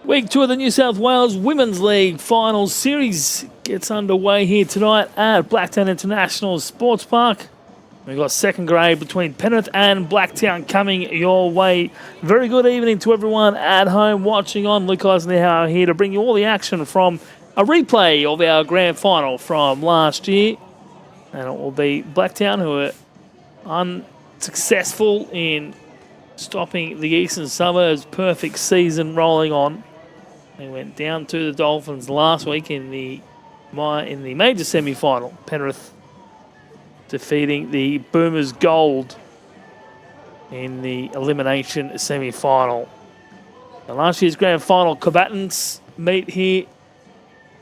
Week 2 of the New South Wales Women's League Finals Series gets underway here tonight at Blacktown International Sports Park. We've got second grade between Penrith and Blacktown coming your way. Very good evening to everyone at home watching on. Luke Eisenhower here to bring you all the action from a replay of our grand final from last year. And it will be Blacktown who are unsuccessful in stopping the Eastern Suburbs' perfect season rolling on. They went down to the Dolphins last week in the major semi-final. Penrith defeating the Boomers Gold in the elimination semi-final. Now, last year's grand final combatants meet here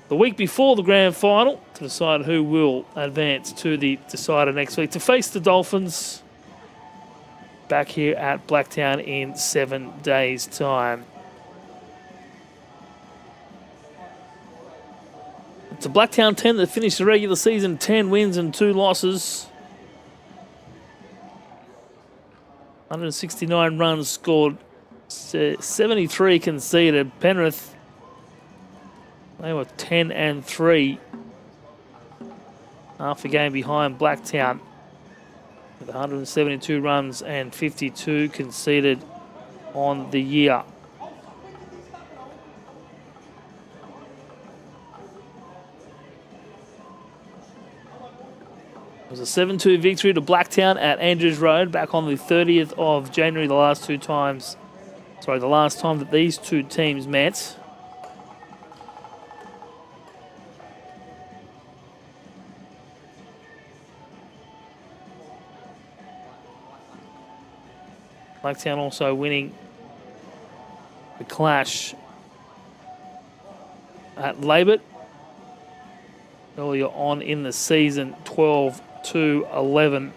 the week before the grand final to decide who will advance to the decider next week to face the Dolphins back here at Blacktown in 7 days' time. It's a Blacktown 10 that finished the regular season 10 wins and 2 losses. 169 runs scored, 73 conceded. Penrith, they were 10-3. Half a game behind Blacktown with 172 runs and 52 conceded on the year. It was a 7-2 victory to Blacktown at Andrews Road back on the 30th of January, the last time that these two teams met. Blacktown also winning the clash at Labor earlier on in the season, 12-11.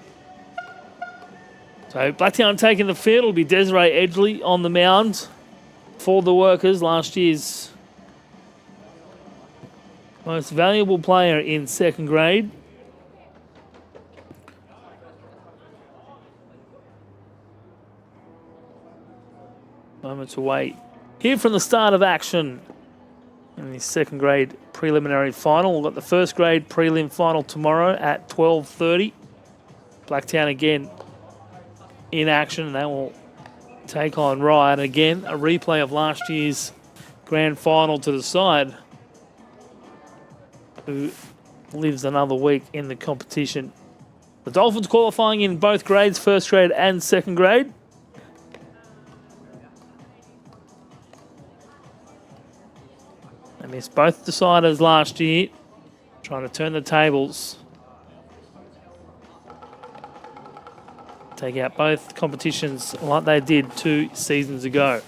So Blacktown taking the field. It'll be Desiree Edgley on the mound for the Workers, last year's most valuable player in second grade. Moments away here from the start of action in the second grade preliminary final. We've got the first grade prelim final tomorrow at 12:30. Blacktown again in action. They will take on Riot. Again, a replay of last year's grand final to decide who lives another week in the competition. The Dolphins qualifying in both grades, first grade and second grade. They missed both deciders last year, trying to turn the tables. Take out both competitions like they did 2 seasons ago.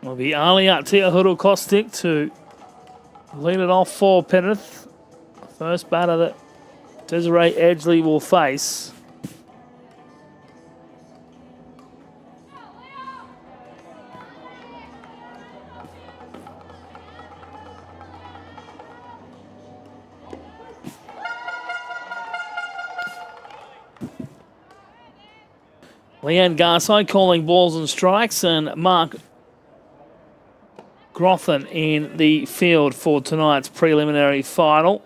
Will be Alia Teahuru-Kostic to lead it off for Penrith. First batter that Desiree Edgley will face. Leanne Garside calling balls and strikes, and Mark Grothin in the field for tonight's preliminary final.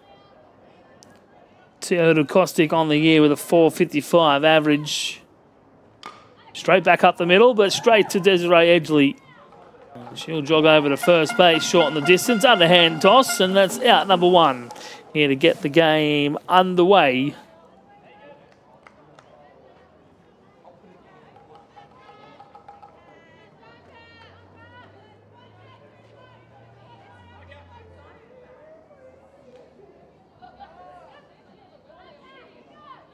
Teahuru-Kostic on the year with a .455 average. Straight back up the middle, but straight to Desiree Edgley. She'll jog over to first base, shorten the distance, underhand toss, and that's out number one. Here to get the game underway.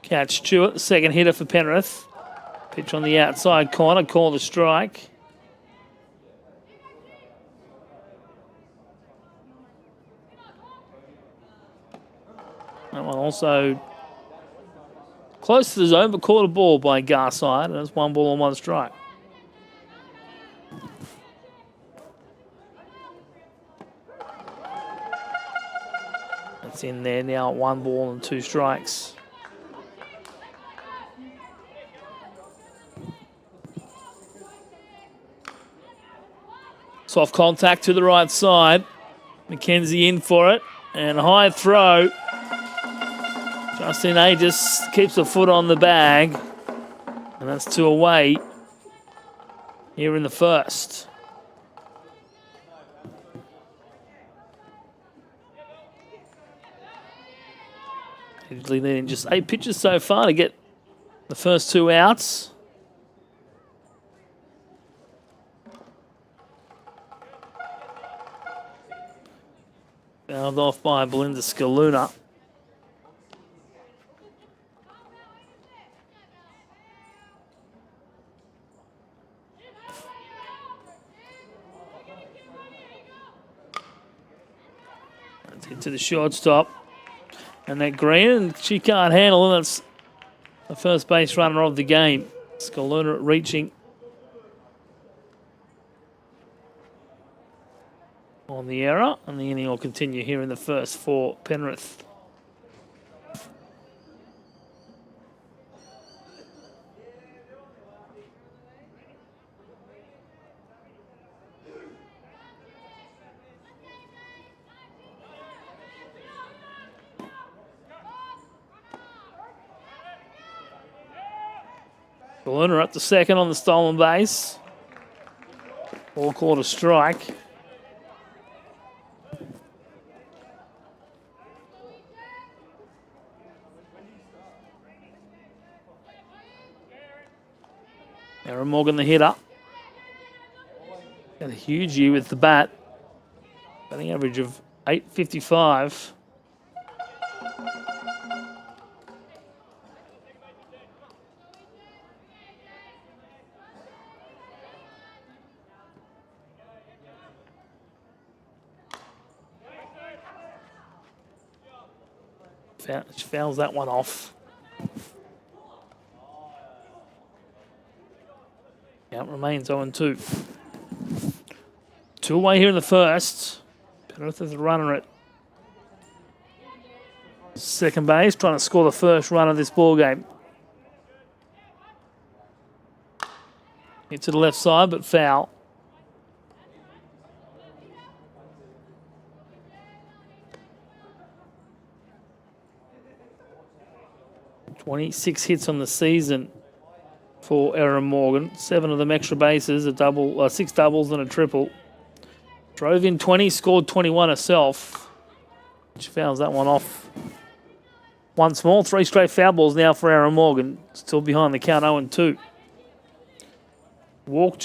Catch Stewart, the second hitter for Penrith. Pitch on the outside corner, call the strike. That one also close to the zone, but caught a ball by Garside, and it's 1 ball and 1 strike. That's in there now, 1 ball and 2 strikes. Soft contact to the right side. McKenzie in for it. And a high throw. Justin A just keeps a foot on the bag. And that's 2 away here in the first. Edgley leading just 8 pitches so far to get the first 2 outs. Fouled off by Belinda Scaluna. Let's hit to the shortstop. And that green, and she can't handle it. That's the first base runner of the game. Scaluna reaching on the error, and the inning will continue here in the first for Penrith. Scaluna up to second on the stolen base. Ball called a strike. Aaron Morgan, the hitter. Got a huge year with the bat. Batting average of .855. Fouls that one off. Count remains 0-2. 2 away here in the first. Penrith is a runner at second base, trying to score the first run of this ball game. Hit to the left side, but foul. .26 hits on the season for Aaron Morgan. 7 of them extra bases, a double, 6 doubles and a triple. Drove in 20, scored 21 herself. She fouls that one off. Once more, 3 straight foul balls now for Aaron Morgan. Still behind the count, 0-2. Walked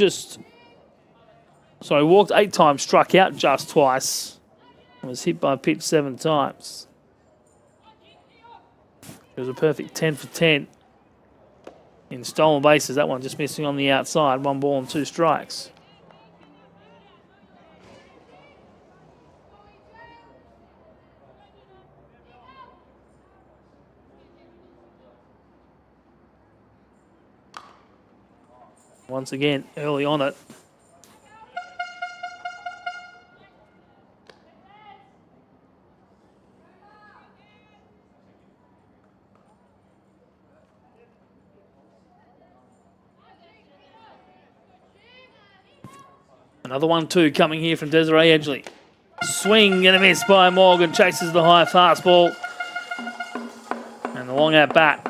8 times, struck out just twice. And was hit by a pitch 7 times. It was a perfect 10 for 10 in stolen bases. That one just missing on the outside. 1 ball and 2 strikes. Once again, early on it. Another 1-2 coming here from Desiree Edgley. Swing and a miss by Morgan. Chases the high fastball. And the long at bat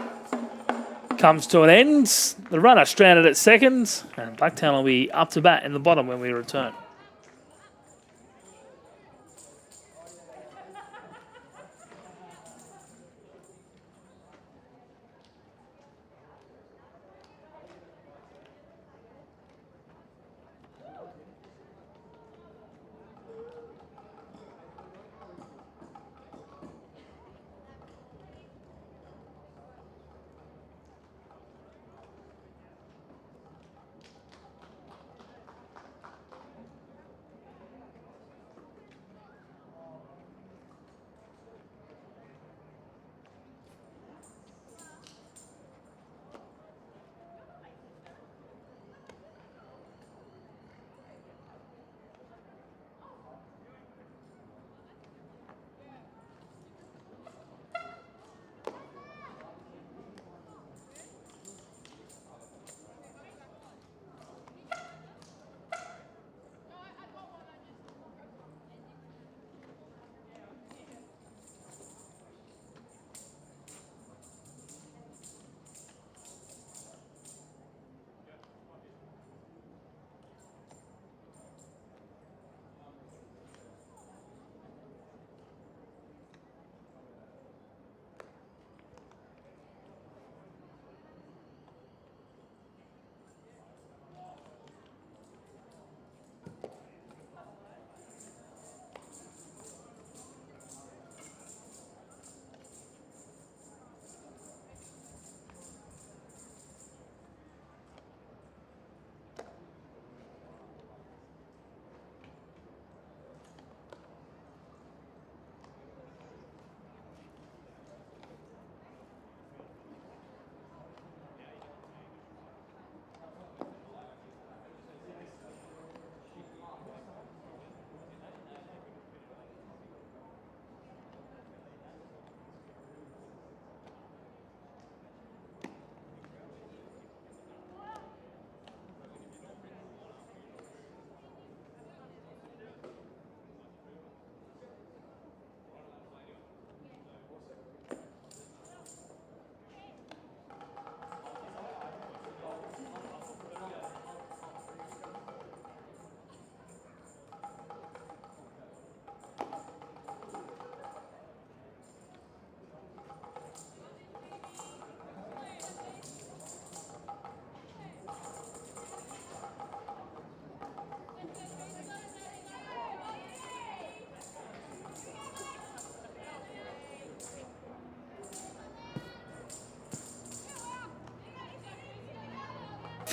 comes to an end. The runner stranded at second, and Blacktown will be up to bat in the bottom when we return.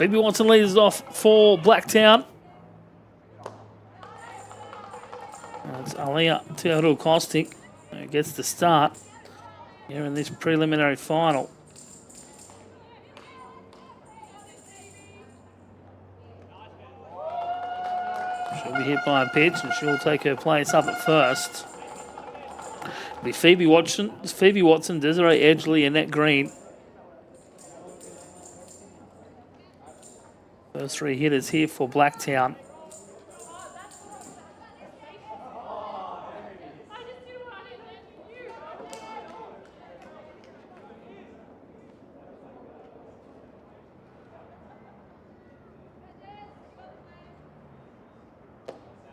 Phoebe Watson leads off for Blacktown. It's Alia Teodoro Kostic who gets the start here in this preliminary final. She'll be hit by a pitch and she'll take her place up at first. It'll be Phoebe Watson, Desiree Edgley, Annette Green. First three hitters here for Blacktown.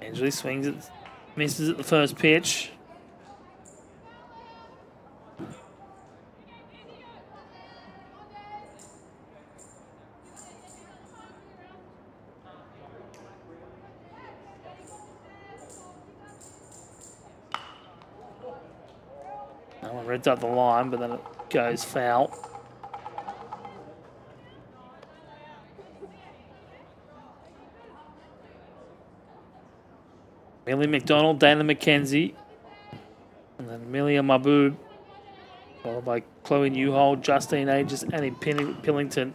Edgley swings it, misses at the first pitch. Ripped up the line, but then it goes foul. Millie McDonald, Dana McKenzie, and then Amelia Mahbub, followed by Chloe Newhold, Justine Aegis, Annie Pillington,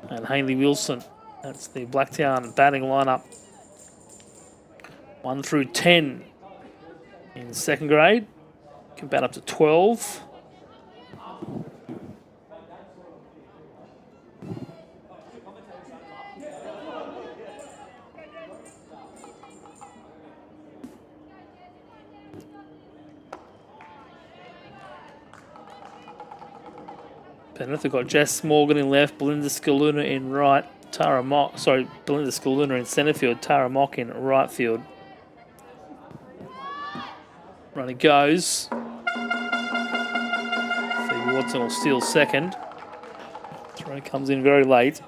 and Hayley Wilson. That's the Blacktown batting lineup. 1 through 10 in second grade. Can bat up to 12. Penrith have got Jess Morgan in left, Belinda Scaluna in right, Belinda Scaluna in centre field, Tara Mock in right field. Runner goes. Phoebe Watson will steal second. Throw comes in very late.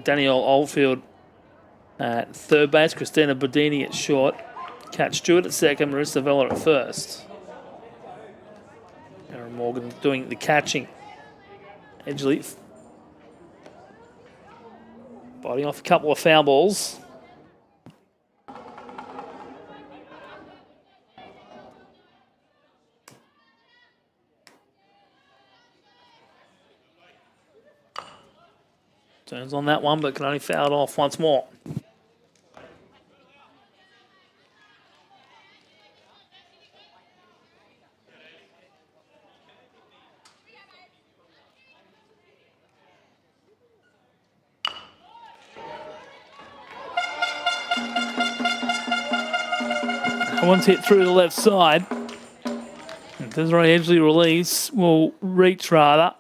Danielle Oldfield at third base, Christina Bodini at short, Kat Stewart at second, Marissa Vella at first. Aaron Morgan doing the catching. Edgley biting off a couple of foul balls. Turns on that one, but can only foul it off once more. One's hit through the left side. Desiree Edgley will reach rather.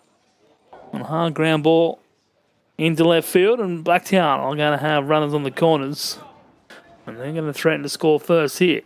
On a hard ground ball into left field, and Blacktown are going to have runners on the corners. And they're going to threaten to score first here.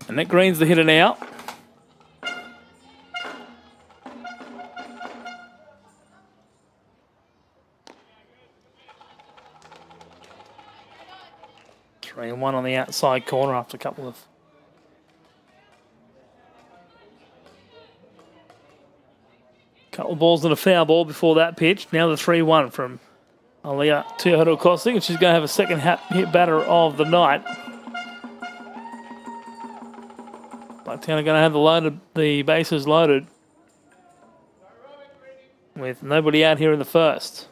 And that Green's the hitter now. Three and one on the outside corner after a couple of balls and a foul ball before that pitch. Now the 3-1 from Aliyah Teodokosi, and she's going to have a second hit batter of the night. Blacktown are going to have the bases loaded with nobody out here in the first.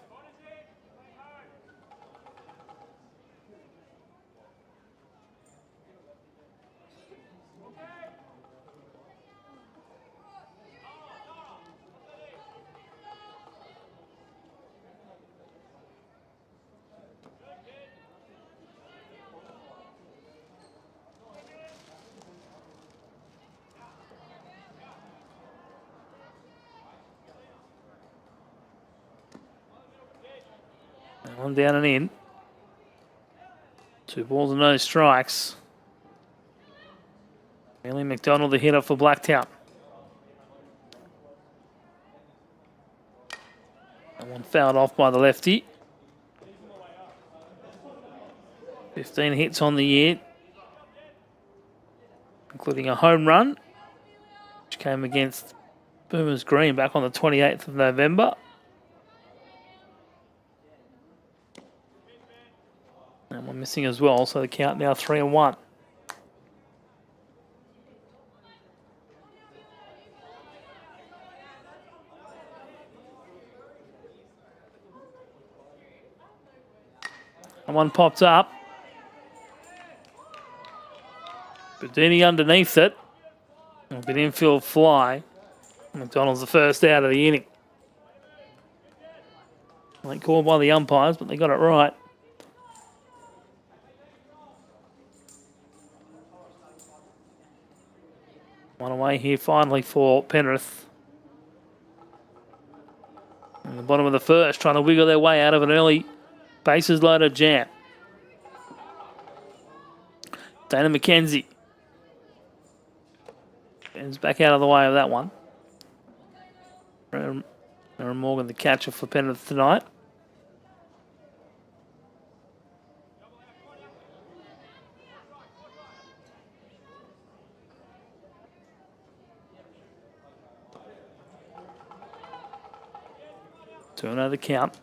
One down and in. 2 balls and no strikes. Bailey McDonald the hitter for Blacktown. That one fouled off by the lefty. 15 hits on the year, including a home run, which came against Boomers Green back on the 28th of November. And we're missing as well, so the count now 3-1. And one popped up. Bedini underneath it. It'll be an infield fly. McDonald's the first out of the inning. Late call by the umpires, but they got it right. One away here finally for Penrith. In the bottom of the first, trying to wiggle their way out of an early bases loaded jam. Dana McKenzie. Bends back out of the way of that one. Aaron Morgan, the catcher for Penrith tonight. To another count.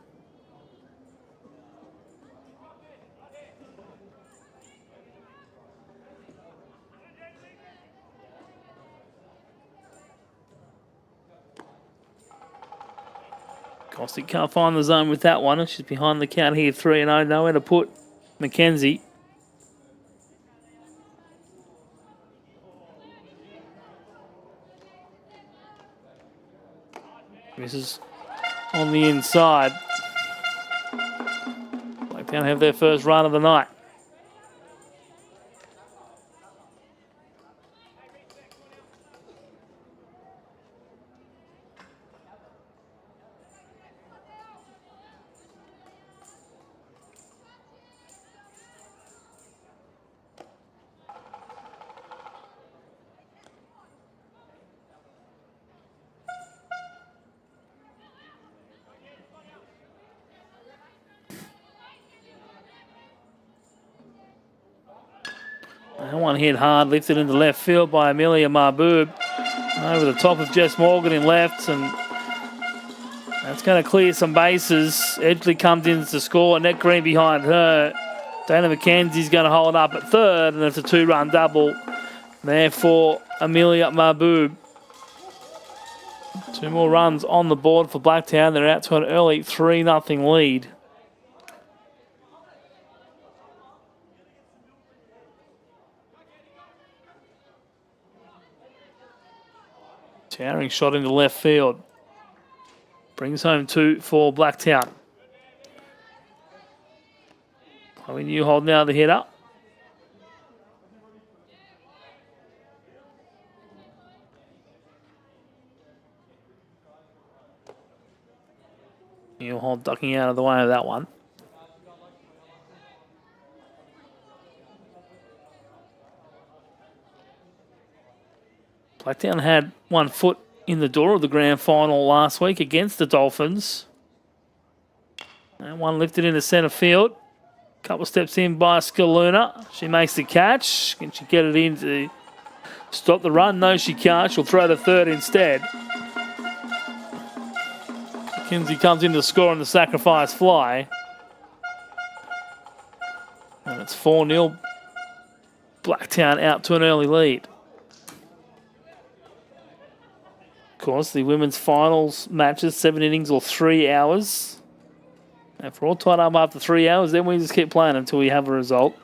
Gostick can't find the zone with that one. She's behind the count here, 3-0. Nowhere to put McKenzie. Misses on the inside. Blacktown have their first run of the night. That one hit hard, lifted into left field by Amelia Mahboob. Over the top of Jess Morgan in left, and that's going to clear some bases. Edgley comes in to score, Net Green behind her. Dana McKenzie's going to hold up at third, and it's a 2-run double there for Amelia Mahboob. 2 more runs on the board for Blacktown. They're out to an early 3-0 lead. Towering shot into left field. Brings home 2 for Blacktown. Chloe Newhold now the hitter. Newhold ducking out of the way of that one. Blacktown had 1 foot in the door of the grand final last week against the Dolphins. And one lifted into centre field. Couple steps in by Scaluna. She makes the catch. Can she get it in to stop the run? No, she can't. She'll throw to third instead. Kinsey comes in to score on the sacrifice fly. And it's 4-0. Blacktown out to an early lead. Of course, the women's finals matches, 7 innings or 3 hours. And if we're all tied up after 3 hours, then we just keep playing until we have a result.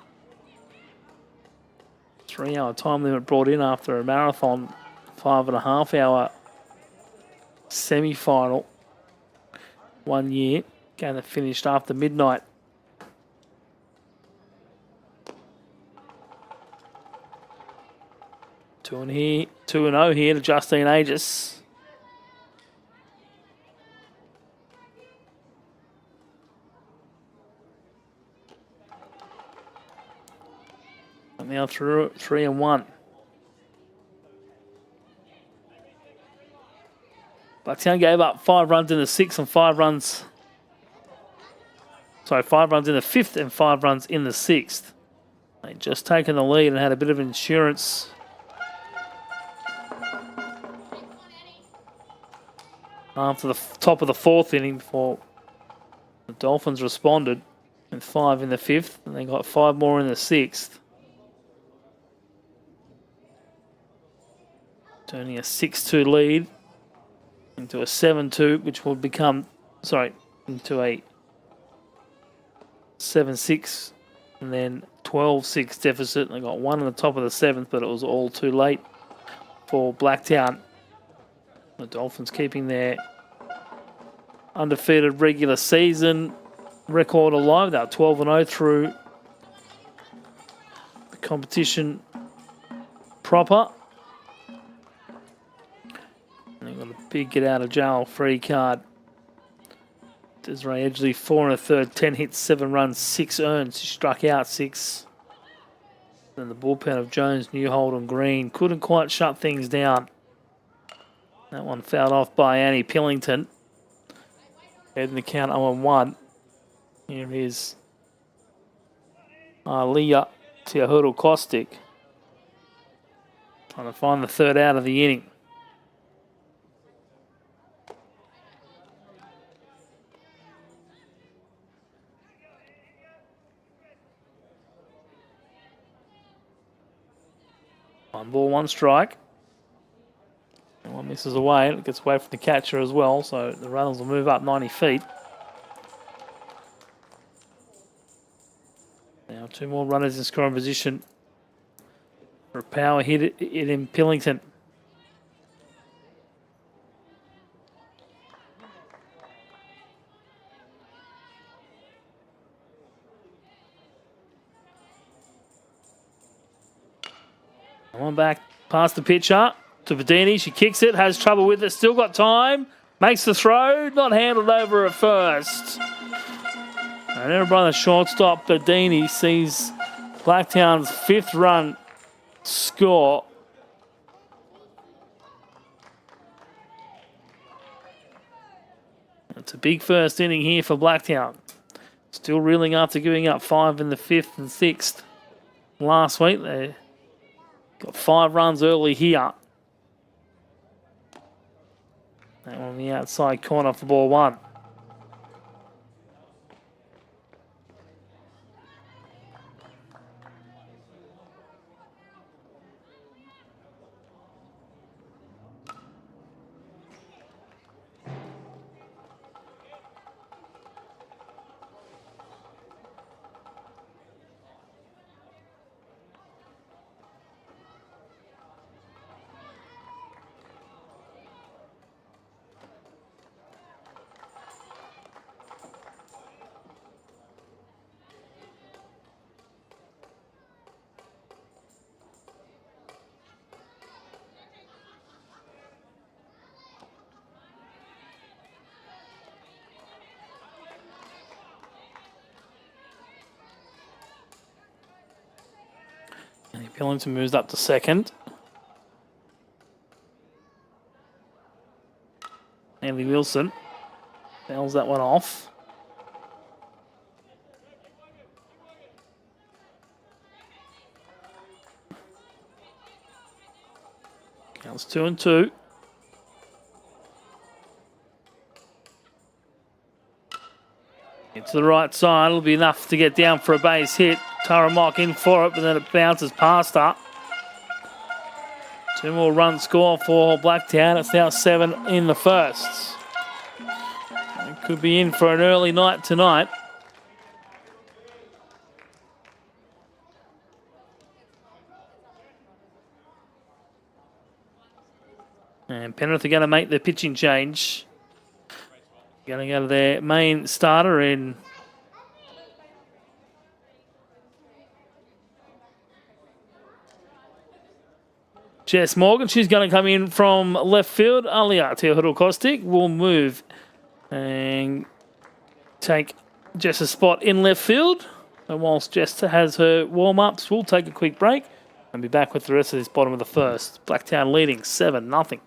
3-hour time limit brought in after a marathon 5.5-hour semi-final. 1 year, game that finished after midnight. Two and 0 here to Justine Aegis. And now through 3-1. Blacktown gave up 5 runs in the 6th and 5 runs. Sorry, 5 runs in the 5th and 5 runs in the 6th. They'd just taken the lead and had a bit of insurance. After the top of the 4th inning before the Dolphins responded with 5 in the 5th, and they got 5 more in the 6th. Turning a 6-2 lead into a 7-2, which will become, into a 7-6 and then 12-6 deficit. And they got 1 on the top of the 7th, but it was all too late for Blacktown. The Dolphins keeping their undefeated regular season record alive. They're 12-0 through the competition proper. And they've got a big get-out-of-jail-free card. Desiree Edgley, 4 1/3, 10 hits, 7 runs, 6 earned. She struck out 6. Then the bullpen of Jones, Newholt and Green couldn't quite shut things down. That one fouled off by Annie Pillington. Heading the count 0-1. Here is Leah Teahuru Kostic. Trying to find the third out of the inning. One ball, one strike. And one misses away. It gets away from the catcher as well, so the runners will move up 90 feet. Now two more runners in scoring position for a power hit in Pillington. One back past the pitcher to Bedini. She kicks it, has trouble with it, still got time. Makes the throw, not handled over at first. And everybody on the shortstop, Bedini, sees Blacktown's 5th run score. It's a big first inning here for Blacktown. Still reeling after giving up 5 in the 5th and 6th. Last week, they got 5 runs early here. That one on the outside corner for ball 1. Pillington moves up to second. Andy Wilson fouls that one off. Counts 2-2. To the right side, it'll be enough to get down for a base hit. Tara Mock in for it, but then it bounces past her. 2 more runs score for Blacktown. It's now 7 in the first. It could be in for an early night tonight. And Penrith are going to make the pitching change. Going to go to their main starter in Jess Morgan. She's going to come in from left field. Alia Teahuru Kostic will move and take Jess's spot in left field. And whilst Jess has her warm-ups, we'll take a quick break and be back with the rest of this bottom of the first. Blacktown leading 7-0.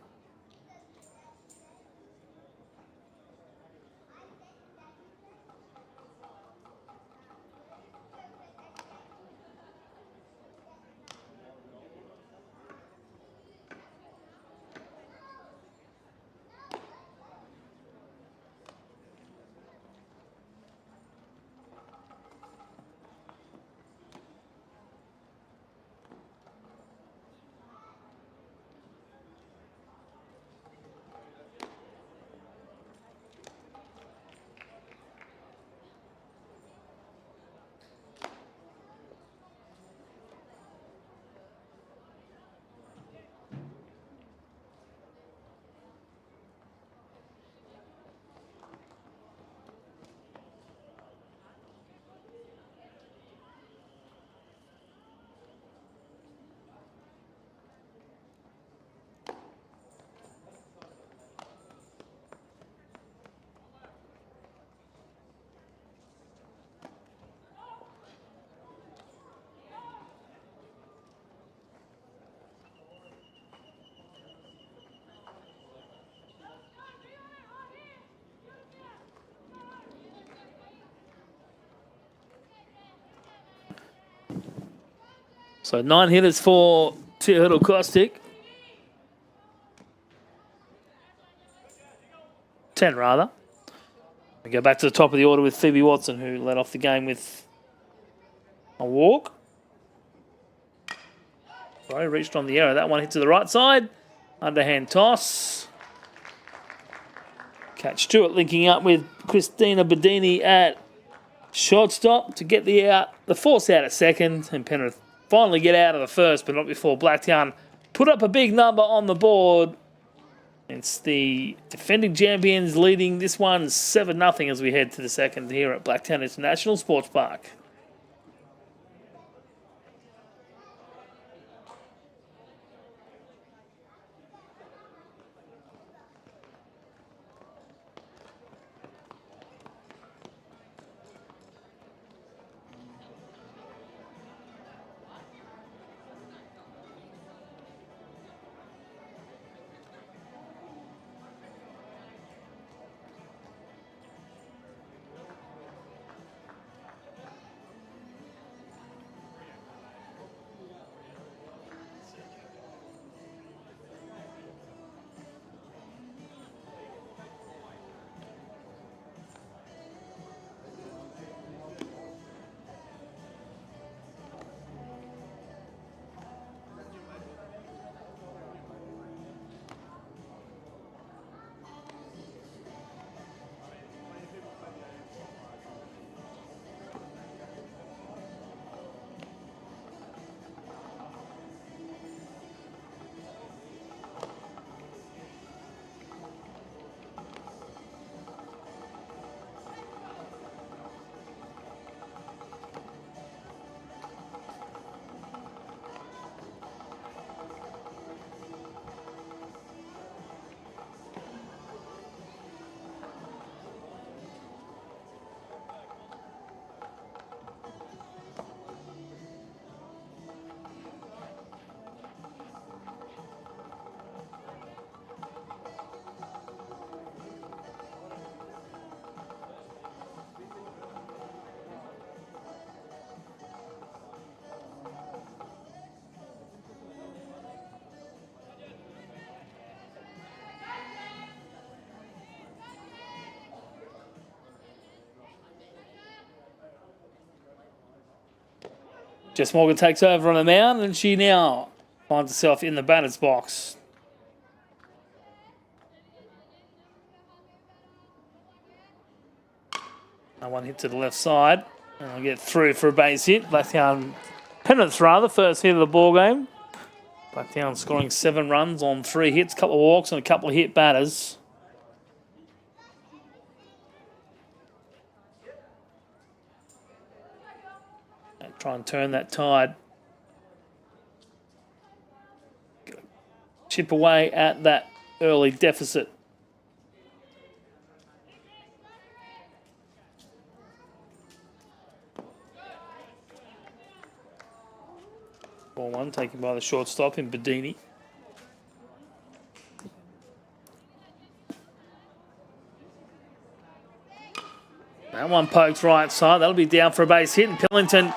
So 9 hitters for Teodoro Kostic. 10 rather. We go back to the top of the order with Phoebe Watson, who led off the game with a walk. Sorry, reached on the arrow. That one hit to the right side. Underhand toss. Catch Stewart linking up with Christina Bedini at shortstop to get the force out at second. And Penrith finally get out of the first, but not before Blacktown put up a big number on the board. It's the defending champions leading this one 7-0 as we head to the second here at Blacktown International Sports Park. Jess Morgan takes over on the mound, and she now finds herself in the batter's box. One hit to the left side, and I'll get through for a base hit. Blacktown, Penrith rather, first hit of the ball game. Blacktown scoring 7 runs on 3 hits, a couple of walks and a couple of hit batters. Try and turn that tide. Chip away at that early deficit. Ball 1 taken by the shortstop in Bedini. That one pokes right side. That'll be down for a base hit, and Pillington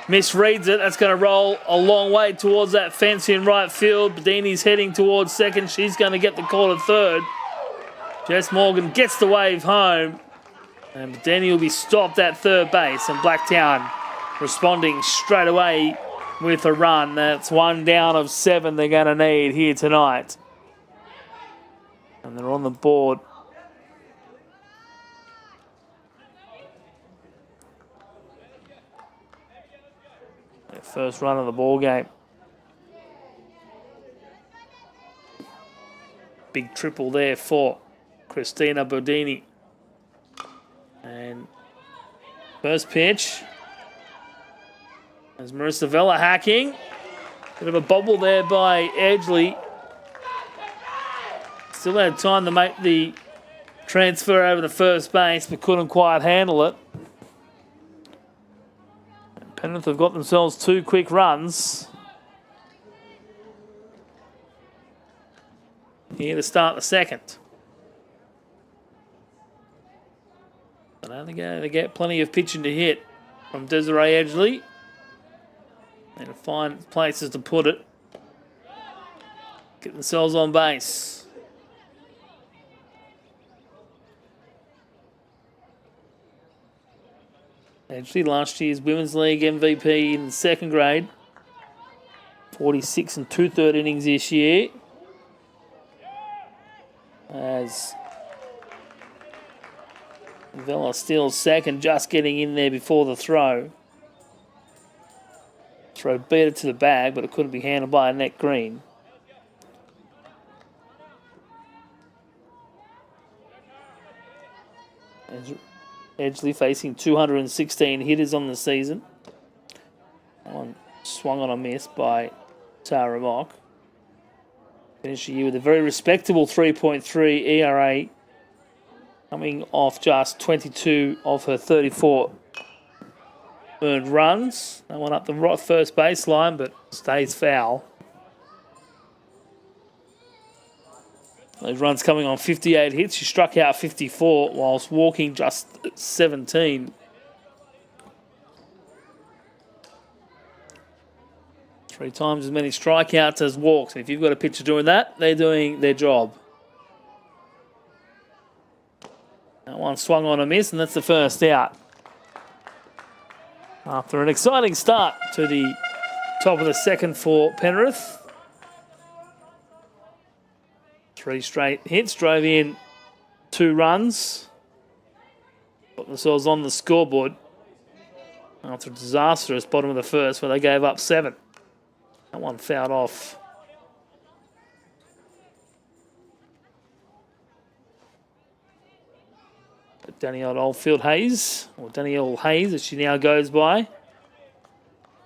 misreads it. That's going to roll a long way towards that fence in right field. Bedini's heading towards second. She's going to get the call to third. Jess Morgan gets the wave home. And Bedini will be stopped at third base. And Blacktown responding straight away with a run. That's 1 down of 7 they're going to need here tonight. And they're on the board. First run of the ball game. Big triple there for Christina Bedini. And first pitch. As Marissa Vella hacking. Bit of a bobble there by Edgley. Still had time to make the transfer over to first base, but couldn't quite handle it. Penrith have got themselves 2 quick runs here to start the second. But I think they get plenty of pitching to hit from Desiree Edgley. And find places to put it. Get themselves on base. Actually, last year's Women's League MVP in the second grade. 46 and 2/3 innings this year. As Vela steals second, just getting in there before the throw. Throw beat it to the bag, but it couldn't be handled by Annette Green. Edgley facing 216 hitters on the season. That one swung on a miss by Tara Mock. Finished the year with a very respectable 3.3 ERA, coming off just 22 of her 34 earned runs. That one up the right first baseline, but stays foul. Those runs coming on 58 hits. She struck out 54 whilst walking just 17. Three times as many strikeouts as walks. If you've got a pitcher doing that, they're doing their job. That one swung on a miss, and that's the first out. After an exciting start to the top of the second for Penrith. 3 straight hits, drove in 2 runs. Put themselves on the scoreboard after a disastrous bottom of the first where they gave up 7. That one fouled off. Danielle Oldfield Hayes, or Danielle Hayes as she now goes by.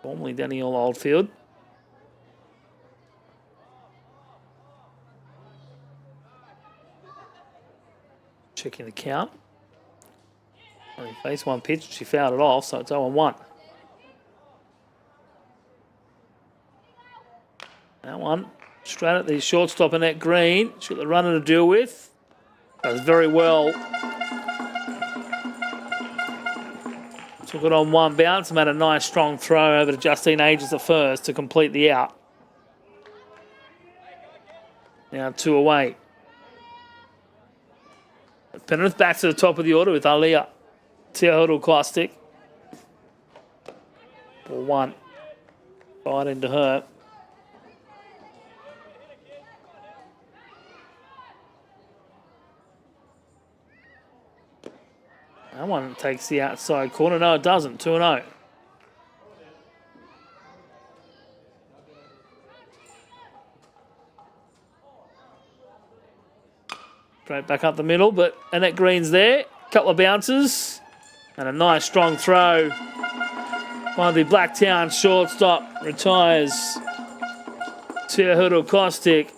Formerly Danielle Oldfield. Checking the count. Only faced one pitch, she fouled it off, so it's 0-1. That one, straight at the shortstop Annette Green. She's got the runner to deal with. Does very well. Took it on one bounce and made a nice strong throw over to Justine Ages at first to complete the out. Now 2 away. Penrith back to the top of the order with Aliyah Teohodul-Klostic. Ball 1. Right into her. That one takes the outside corner. No, it doesn't. 2-0. Straight back up the middle, but Annette Green's there. Couple of bounces. And a nice strong throw. One of the Blacktown shortstop retires Teohodul-Klostic.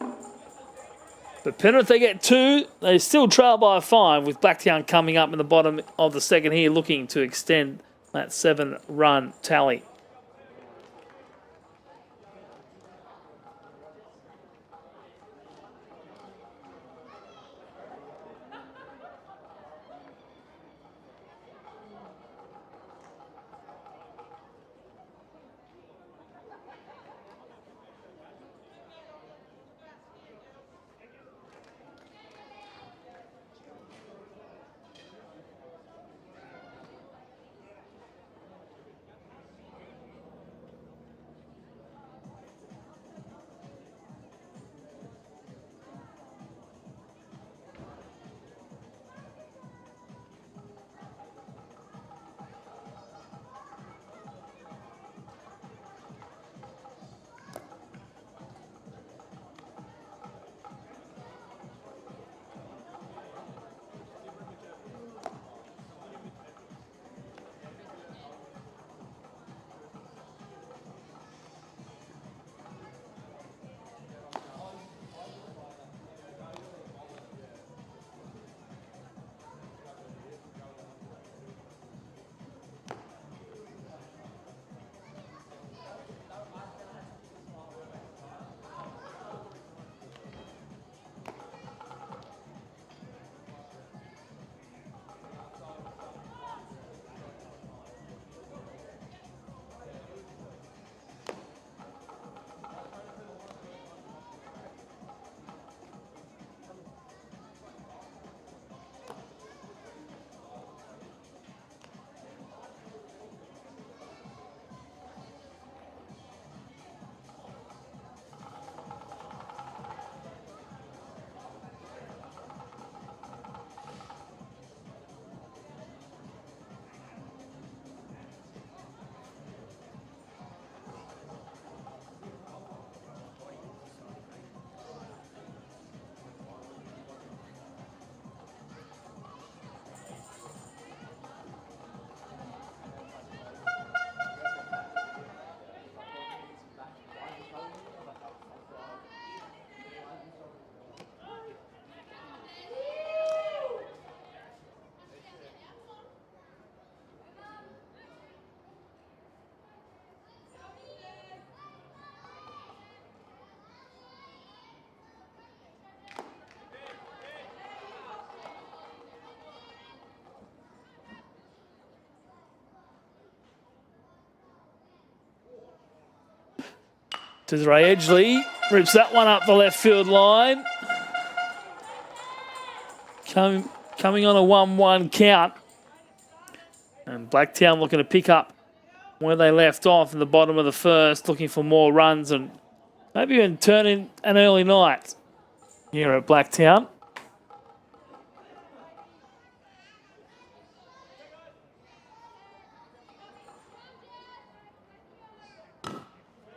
But Penrith, they get 2. They still trail by 5 with Blacktown coming up in the bottom of the second here looking to extend that 7-run tally. Desiree Edgley rips that one up the left field line. Coming on a 1-1 count. And Blacktown looking to pick up where they left off in the bottom of the first, looking for more runs and maybe even turn in an early night here at Blacktown.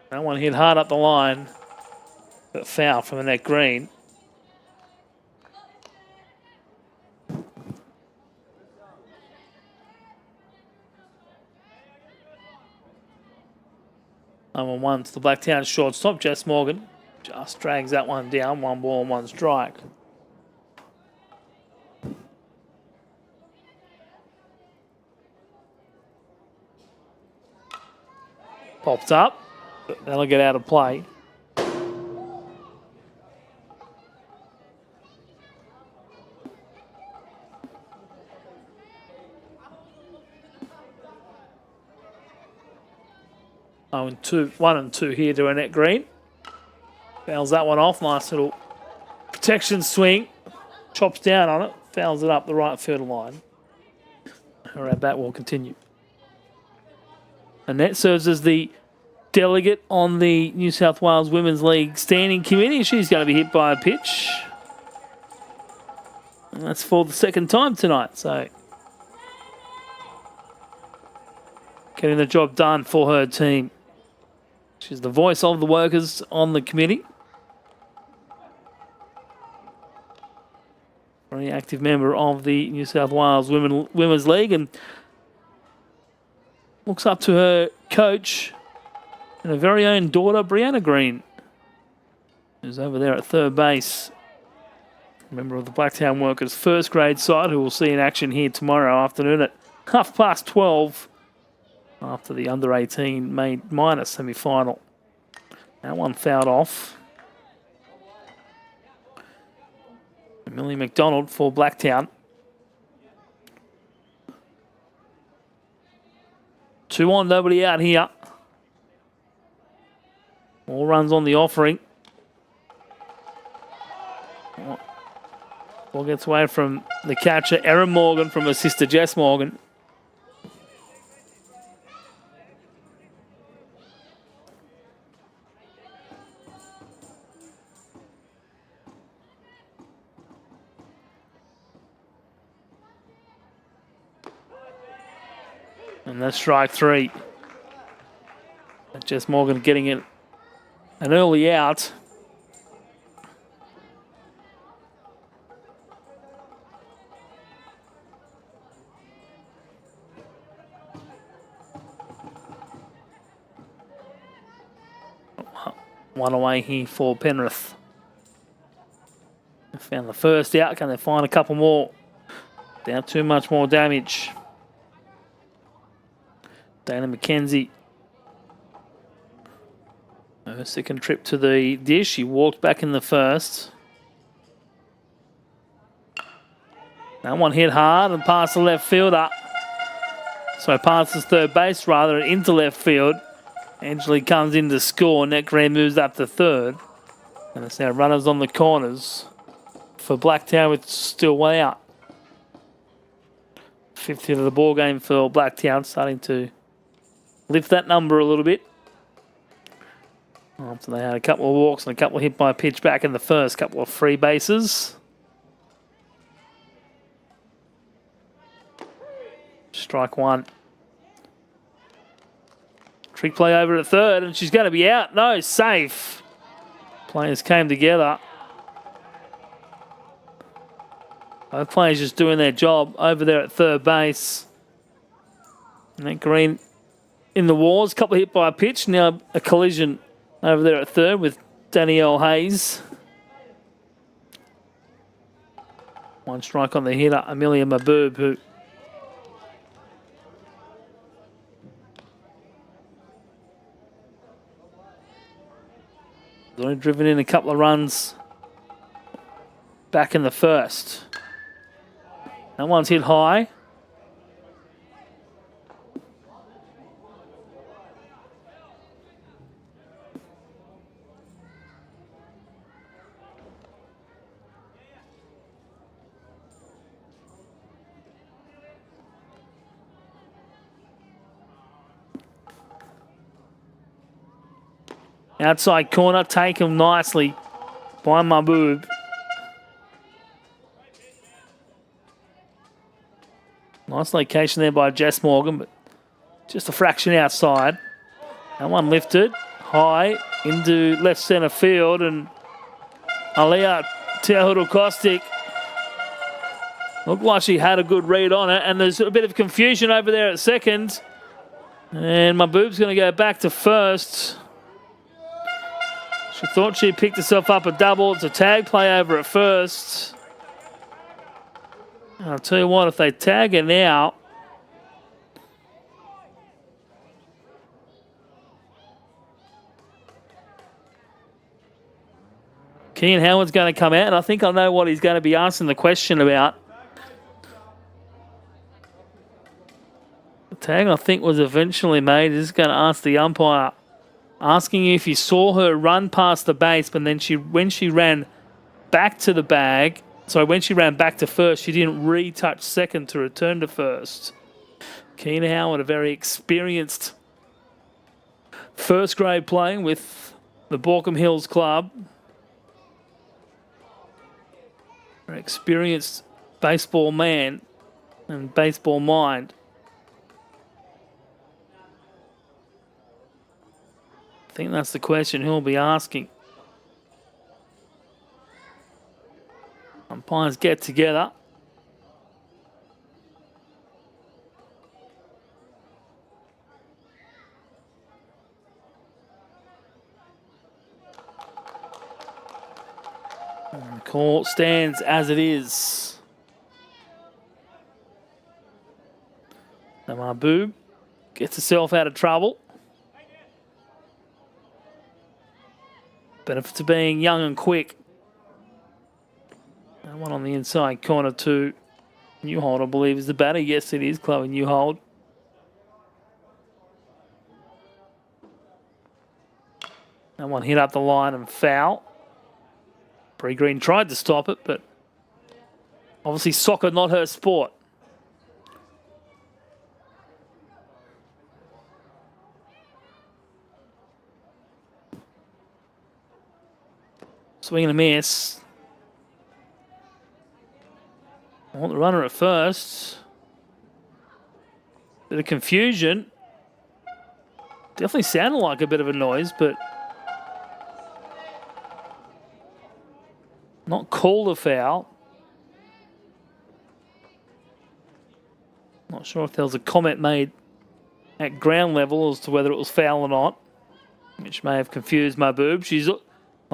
That one hit hard up the line, but foul from the net green. Number one to the Blacktown shortstop, Jess Morgan. Just drags that one down, 1 ball and 1 strike. Popped up, but that'll get out of play. Oh, and 1 and 2 here to Annette Green. Fouls that one off. Nice little protection swing. Chops down on it. Fouls it up the right field line. Her at bat will continue. Annette serves as the delegate on the New South Wales Women's League Standing Committee. She's going to be hit by a pitch. And that's for the second time tonight. So getting the job done for her team. She's the voice of the workers on the committee. Very active member of the New South Wales Women's League and looks up to her coach and her very own daughter, Brianna Green, who's over there at third base. A member of the Blacktown Workers first grade side who will see in action here tomorrow afternoon at 12:30. After the under-18 minor semi-final. That one fouled off. Millie McDonald for Blacktown. 2 on, nobody out here. All runs on the offering. Ball gets away from the catcher, Erin Morgan, from her sister Jess Morgan. And that's strike 3. Jess Morgan getting it an early out. One away here for Penrith. They found the first out. Can they find a couple more? Down too much more damage. Dana McKenzie. Her second trip to the dish. She walked back in the first. That one hit hard and past the left fielder. So past his third base rather into left field. Edgley comes in to score. Net Green moves up to third. And it's now runners on the corners for Blacktown with still one out. 5th hit of the ball game for Blacktown, starting to lift that number a little bit. After they had a couple of walks and a couple of hit by pitch back in the first, couple of free bases. Strike 1. Trick play over to third, and she's going to be out. No, safe. Players came together. Both players just doing their job over there at third base. And that Green in the walls, couple of hit by a pitch. Now a collision over there at third with Danielle Hayes. 1 strike on the hitter, Amelia Maboob, who has only driven in a couple of runs back in the first. That one's hit high. Outside corner, taken nicely by Mahboob. Nice location there by Jess Morgan, but just a fraction outside. That one lifted high into left centre field, and Aliyah Teahudu-Kostic looked like she had a good read on it, and there's a bit of confusion over there at second. And Mahboob's going to go back to first. She thought she picked herself up a double. It's a tag play over at first. I'll tell you what, if they tag her now, Kean Howard's going to come out, and I think I know what he's going to be asking the question about. The tag, I think, was eventually made. He's going to ask the umpire, asking you if you saw her run past the base, but then when she ran back to the bag, when she ran back to first, she didn't retouch second to return to first. Kean Howard, a very experienced first grade playing with the Borkham Hills Club. An experienced baseball man and baseball mind. I think that's the question he'll be asking. Umpires get together. And the call stands as it is. Now Mahboob gets herself out of trouble. Benefits of being young and quick. And one on the inside corner to Newhold, I believe, is the batter. Yes, it is, Chloe Newhold. That one hit up the line and foul. Bree Green tried to stop it, but obviously soccer not her sport. Swing and a miss. I want the runner at first. Bit of confusion. Definitely sounded like a bit of a noise, but not called a foul. Not sure if there was a comment made at ground level as to whether it was foul or not, which may have confused Mahboob. She's a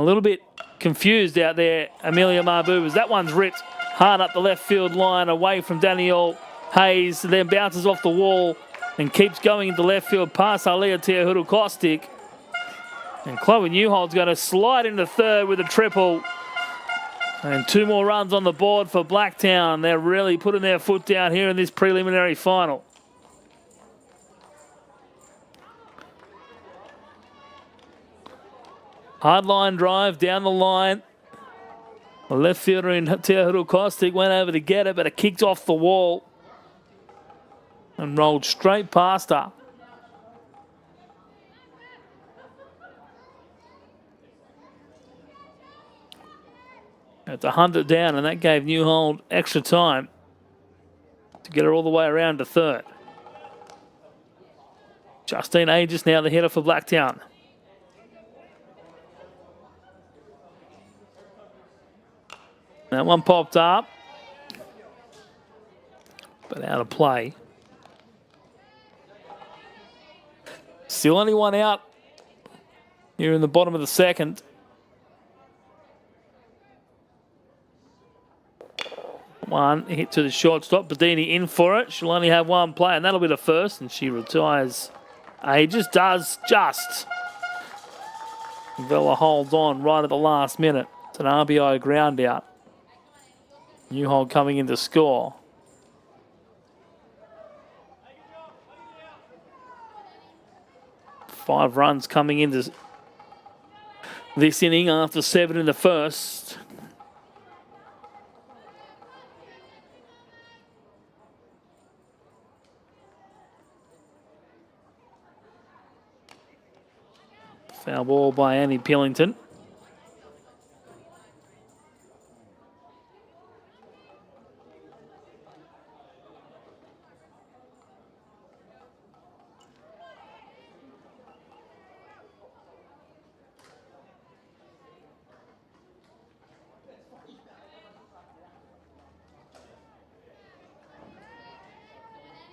little bit confused out there, Amelia Mahboob, as that one's ripped hard up the left field line away from Danielle Hayes, then bounces off the wall and keeps going into left field past Aliyah Teahudu-Kostic. And Chloe Newhold's going to slide into third with a triple. And 2 more runs on the board for Blacktown. They're really putting their foot down here in this preliminary final. Hard line drive down the line. The left fielder in Teahudu-Kostic went over to get it, but it kicked off the wall and rolled straight past her. Had to hunt it down, and that gave Newhold extra time to get her all the way around to third. Justine Aegis now the hitter for Blacktown. That one popped up, but out of play. Still only one out here in the bottom of the second. One hit to the shortstop. Bedini in for it. She'll only have one play, and that'll be the first, and she retires. Aegis does just. Vella holds on right at the last minute. It's an RBI ground out. Newhold coming in to score. Five runs coming into this inning after 7 in the first. Foul ball by Annie Pillington.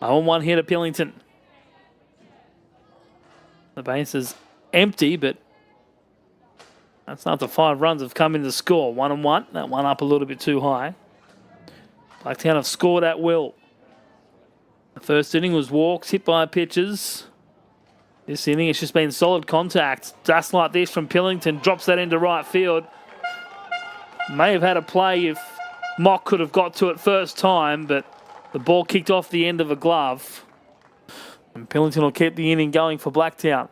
On one hit at Pillington. The base is empty, but that's after 5 runs have come in to score. 1-1. That one up a little bit too high. Blacktown have scored at will. The first inning was walks, hit by pitches. This inning it's just been solid contact. Just like this from Pillington. Drops that into right field. May have had a play if Mock could have got to it first time, but the ball kicked off the end of a glove. And Pillington will keep the inning going for Blacktown.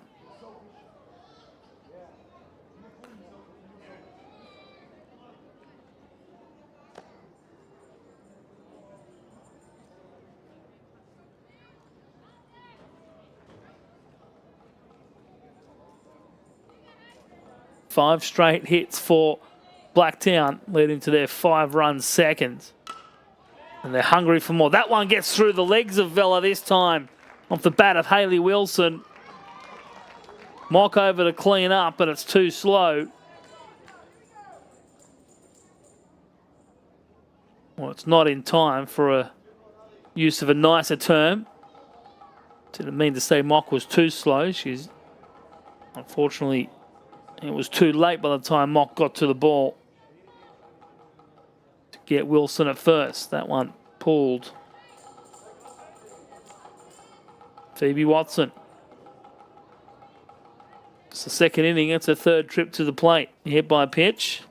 Five straight hits for Blacktown, leading to their 5-run second. And they're hungry for more. That one gets through the legs of Vella this time. Off the bat of Hayley Wilson. Mock over to clean up, but it's too slow. Well, it's not in time for a use of a nicer term. Didn't mean to say Mock was too slow. She's unfortunately, it was too late by the time Mock got to the ball to get Wilson at first. That one pulled. Phoebe Watson. It's the second inning. It's a third trip to the plate. Hit by pitch.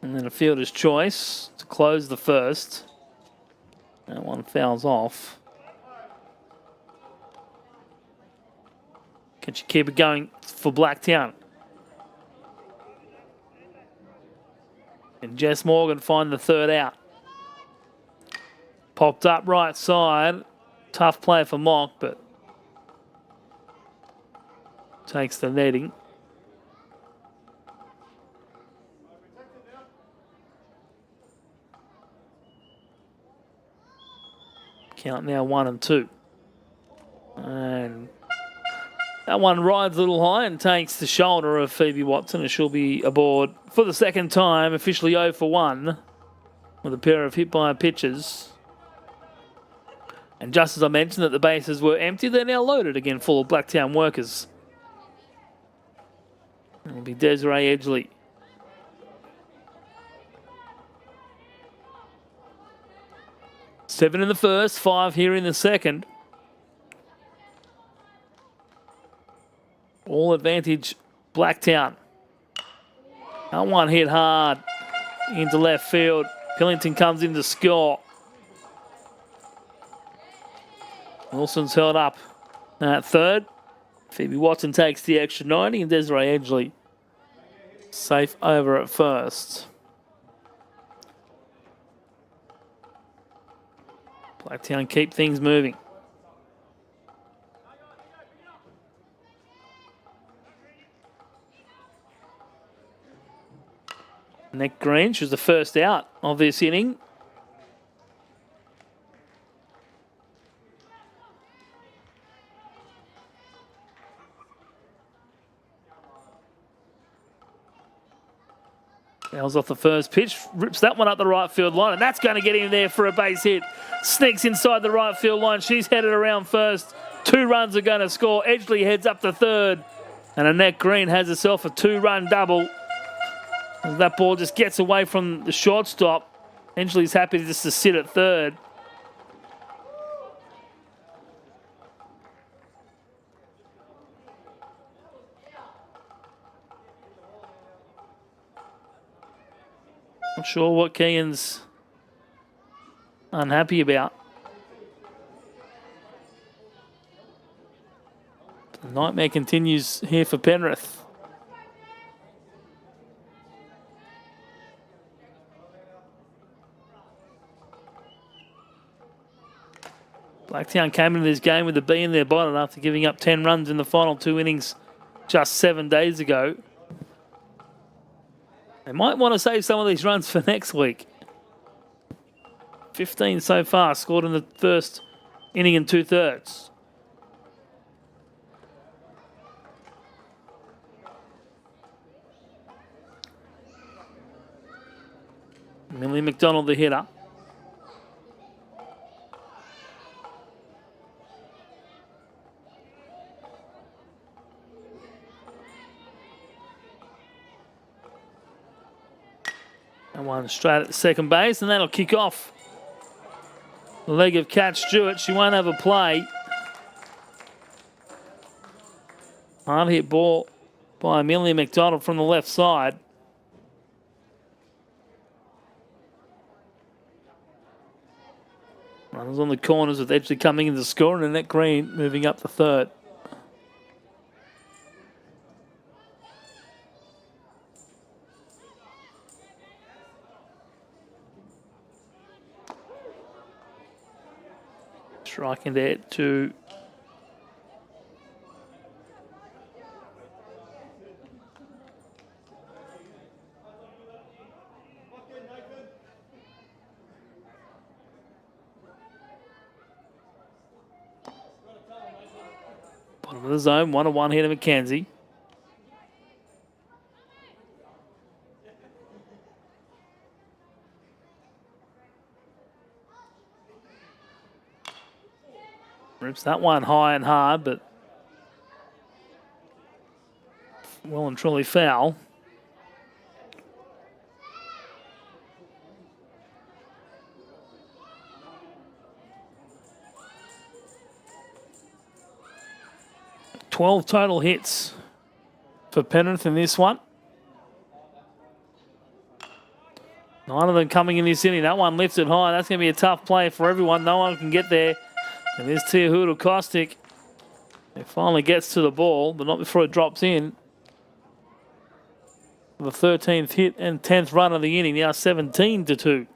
And then a fielder's choice to close the first. That one fouls off. Can she keep it going for Blacktown? And Jess Morgan find the third out. Popped up right side. Tough play for Mock, but takes the netting. Count now 1-2. And that one rides a little high and takes the shoulder of Phoebe Watson, and she'll be aboard for the second time, officially 0 for 1, with a pair of hit by pitches. And just as I mentioned that the bases were empty, they're now loaded again full of Blacktown workers. It'll be Desiree Edgley. Seven in the first, 5 here in the second. All advantage Blacktown. That one hit hard into left field. Pillington comes in to score. Wilson's held up at third. Phoebe Watson takes the extra 90 and Desiree Edgley safe over at first. Blacktown keep things moving. Nick Green, she was the first out of this inning. Fouls off the first pitch, rips that one up the right field line, and that's going to get in there for a base hit. Sneaks inside the right field line. She's headed around first. 2 runs are going to score. Edgley heads up to third, and Annette Green has herself a 2-run double. As that ball just gets away from the shortstop. Edgley's happy just to sit at third. Not sure what Keegan's unhappy about. The nightmare continues here for Penrith. Blacktown came into this game with a B in their bonnet after giving up 10 runs in the final 2 innings just 7 days ago. They might want to save some of these runs for next week. 15 so far, scored in the first inning and 2/3. Millie McDonald, the hitter. And one straight at the second base, and that'll kick off the leg of Cat Stewart. She won't have a play. Hard hit ball by Amelia McDonald from the left side. Runners on the corners with Edgley coming into score, and Annette Green moving up the third. Striking there to bottom of the zone. 1-1 here to McKenzie. Rips that one high and hard, but well and truly foul. Total hits for Penrith in this one. 9 of them coming in this inning. That one lifted high. That's going to be a tough play for everyone. No one can get there. And there's Tia Hoodle-Kostick. It finally gets to the ball, but not before it drops in. The 13th hit and 10th run of the inning. Now 17-2.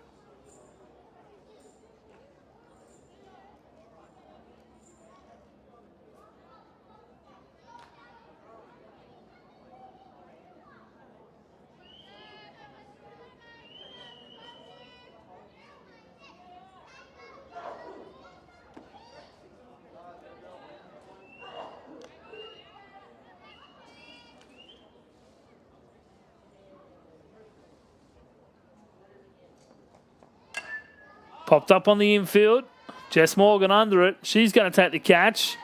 Popped up on the infield. Jess Morgan under it. She's going to take the catch.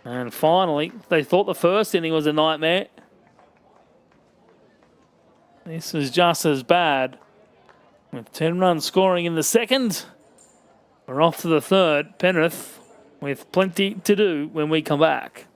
And finally, they thought the first inning was a nightmare. This is just as bad. With 10 runs scoring in the second. We're off to the third. Penrith with plenty to do when we come back.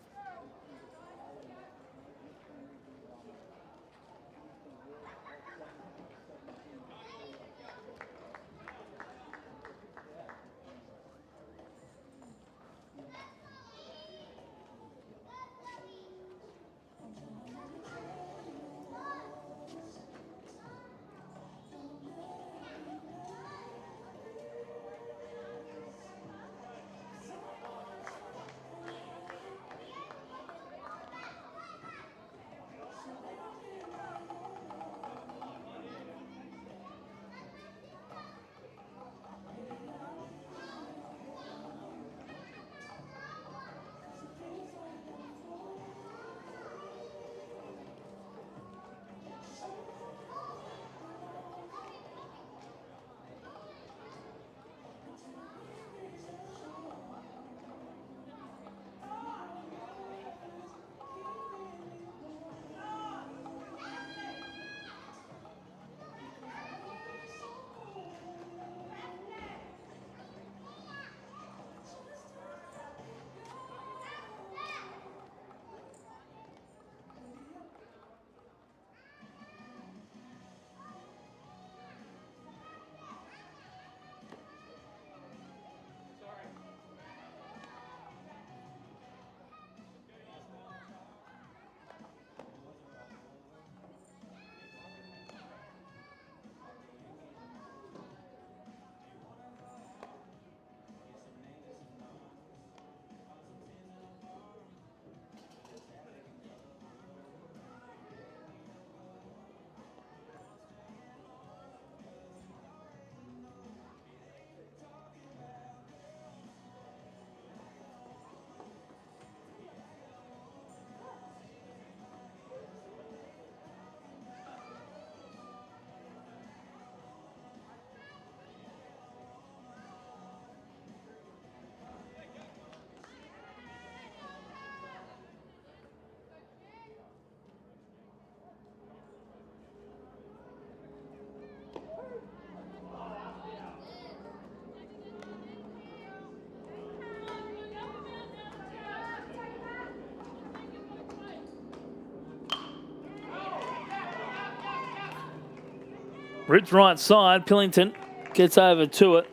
Ripped right side. Pillington gets over to it.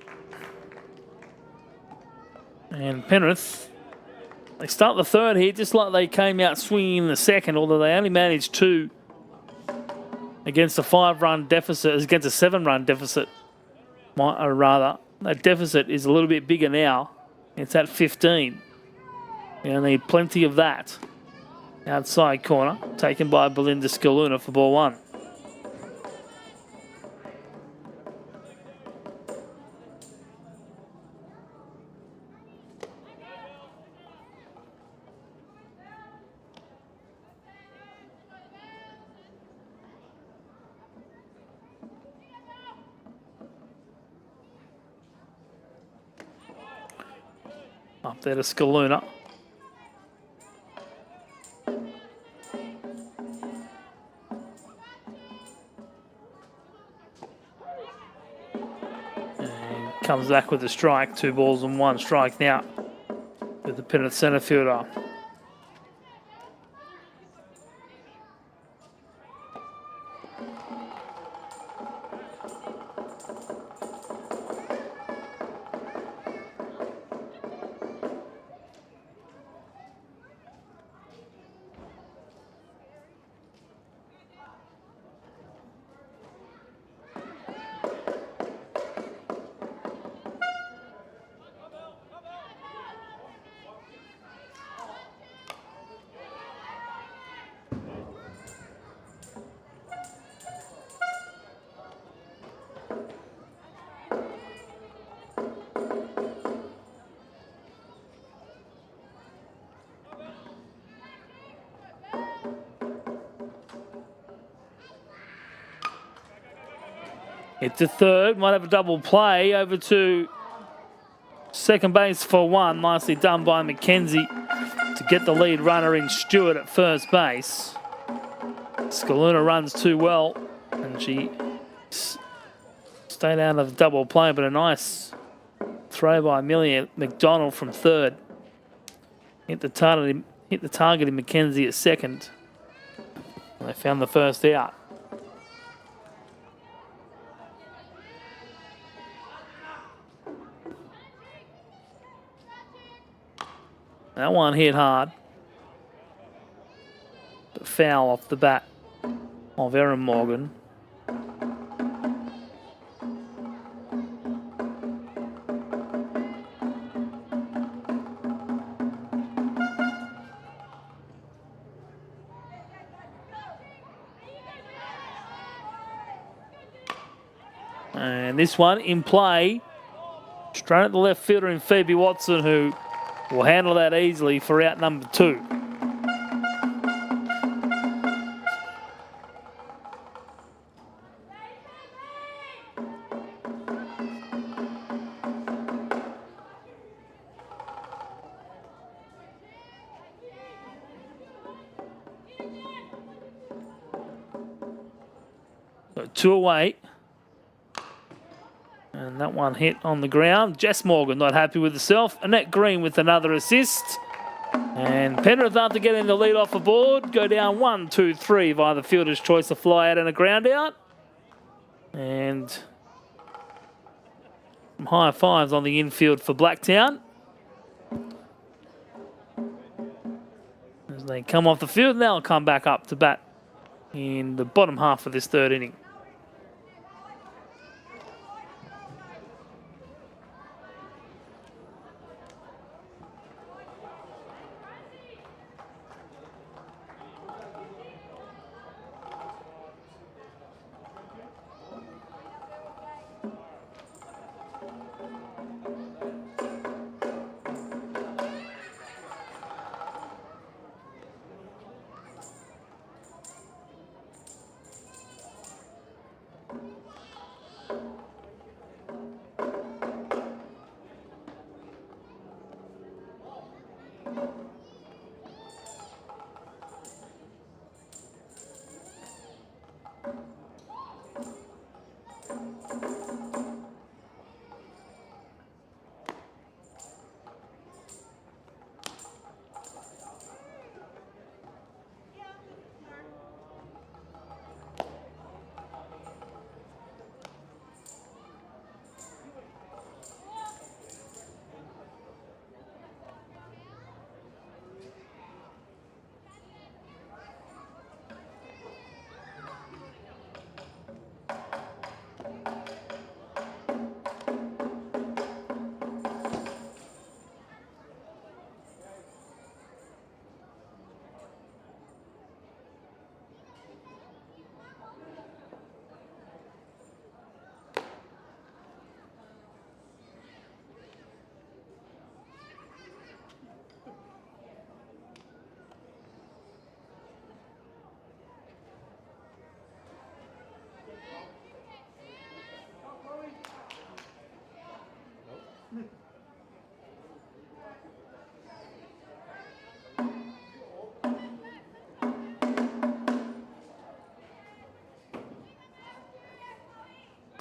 And Penrith, they start the third here just like they came out swinging in the second, although they only managed 2 against a 5-run deficit, against a 7-run deficit, or rather. That deficit is a little bit bigger now. It's at 15. They need plenty of that. Outside corner, taken by Belinda Scaluna for ball 1. Up there to Scaluna. And comes back with a strike. 2 balls and 1 strike now with the Penrith centre fielder. It's a third, might have a double play over to second base for 1. Nicely done by McKenzie to get the lead runner in Stewart at first base. Scaluna runs too well and she stayed out of the double play, but a nice throw by Amelia McDonald from third. Hit the target in McKenzie at second. And they found the first out. That one hit hard, but foul off the bat of Erin Morgan. And this one in play, straight at the left fielder in Phoebe Watson, who will handle that easily for out number 2. So 2 away. And that one hit on the ground. Jess Morgan not happy with herself. Annette Green with another assist. And Penrith, after getting the lead off the board, go down 1, 2, 3 via the fielder's choice, a fly out and a ground out. And some high fives on the infield for Blacktown. As they come off the field, they'll come back up to bat in the bottom half of this third inning.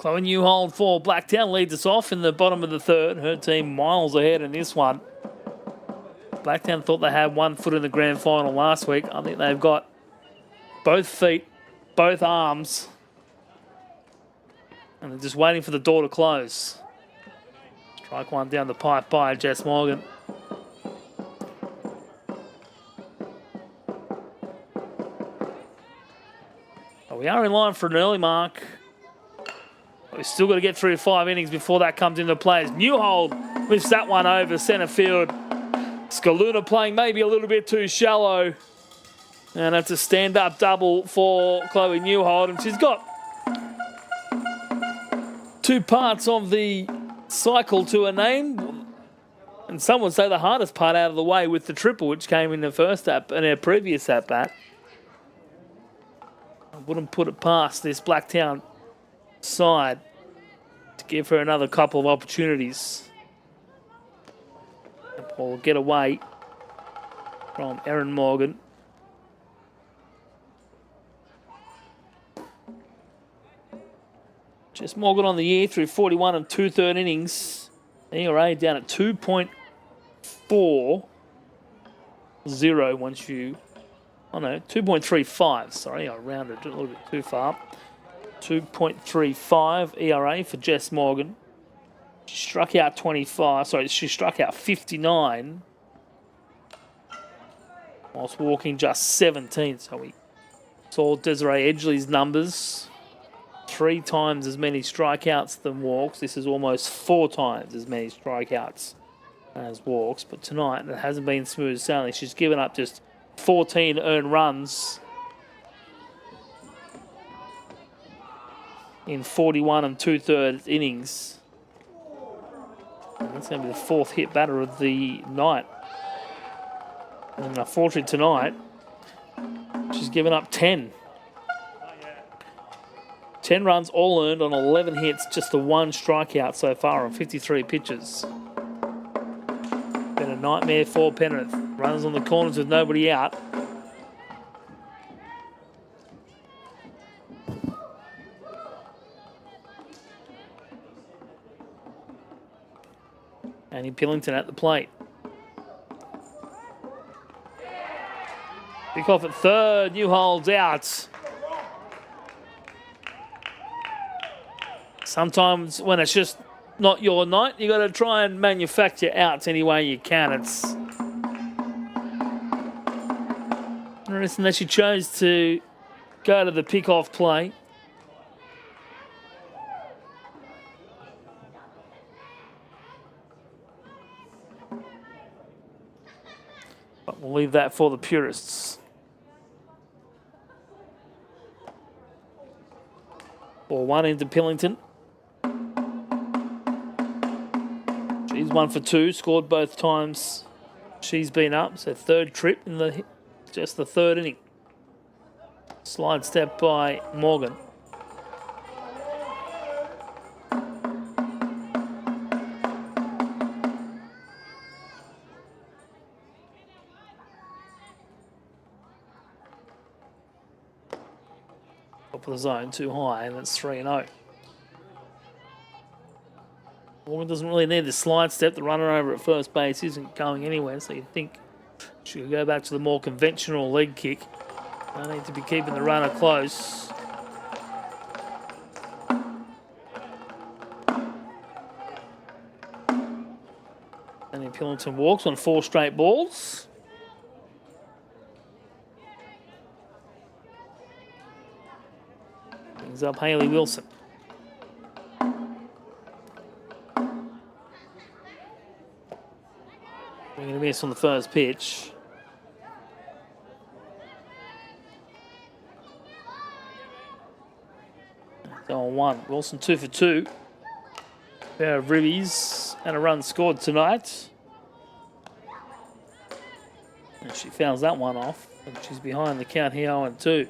Chloe Newhold for Blacktown leads us off in the bottom of the third. Her team miles ahead in this one. Blacktown thought they had 1 foot in the grand final last week. I think they've got both feet, both arms, and they're just waiting for the door to close. Strike one down the pipe by Jess Morgan. But we are in line for an early mark. We've still got to get through 5 innings before that comes into play. Newhold lifts that one over centre field. Scaluna playing maybe a little bit too shallow. And that's a stand-up double for Chloe Newhold. And she's got 2 parts of the cycle to her name. And some would say the hardest part out of the way with the triple, which came in the first in her previous at-bat. I wouldn't put it past this Blacktown side to give her another couple of opportunities. We'll get away from Erin Morgan. Jess Morgan on the year through 41 and 2/3 innings. ERA down at 2.40 once you... Oh no, 2.35. Sorry, I rounded it a little bit too far. 2.35 ERA for Jess Morgan. She struck out 25. Sorry, she struck out 59 whilst walking just 17. So we saw Desiree Edgley's numbers. 3 times as many strikeouts than walks. This is almost 4 times as many strikeouts as walks. But tonight, it hasn't been smooth sailing. She's given up just 14 earned runs in 41 and 2/3 innings. And that's going to be the 4th hit batter of the night. And unfortunately tonight, she's given up 10. 10 runs all earned on 11 hits, just the 1 strikeout so far on 53 pitches. Been a nightmare for Penrith. Runners on the corners with nobody out. Annie Pillington at the plate. Pick off at third. Newhold's out. Sometimes when it's just not your night, you got to try and manufacture outs any way you can. It's interesting that she chose to go to the pick-off play. But we'll leave that for the purists. Ball 1 into Pillington. She's 1 for 2, scored both times she's been up. So 3rd trip in just the 3rd inning. Slide step by Morgan. Top of the zone, too high, and it's 3-0. Morgan doesn't really need the slide step. The runner over at first base isn't going anywhere, so you'd think she could go back to the more conventional leg kick. No need to be keeping the runner close. And then Pillington walks on 4 straight balls. Brings up Hayley Wilson. We're going to miss on the first pitch. On 1. Wilson 2 for 2. Pair of ribbies and a run scored tonight. And she fouls that one off. And she's behind the count here 0-2.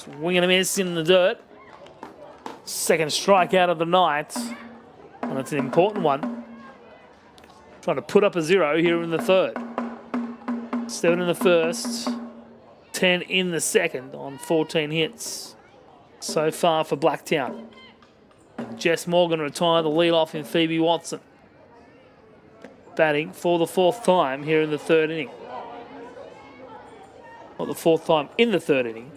Swing and a miss in the dirt. Second strikeout of the night. And it's an important one. Trying to put up a 0 here in the third. 7 in the first. 10 in the second on 14 hits so far for Blacktown. And Jess Morgan retired the lead-off in Phoebe Watson. Batting for the 4th time here in the third inning. Not the 4th time in the third inning.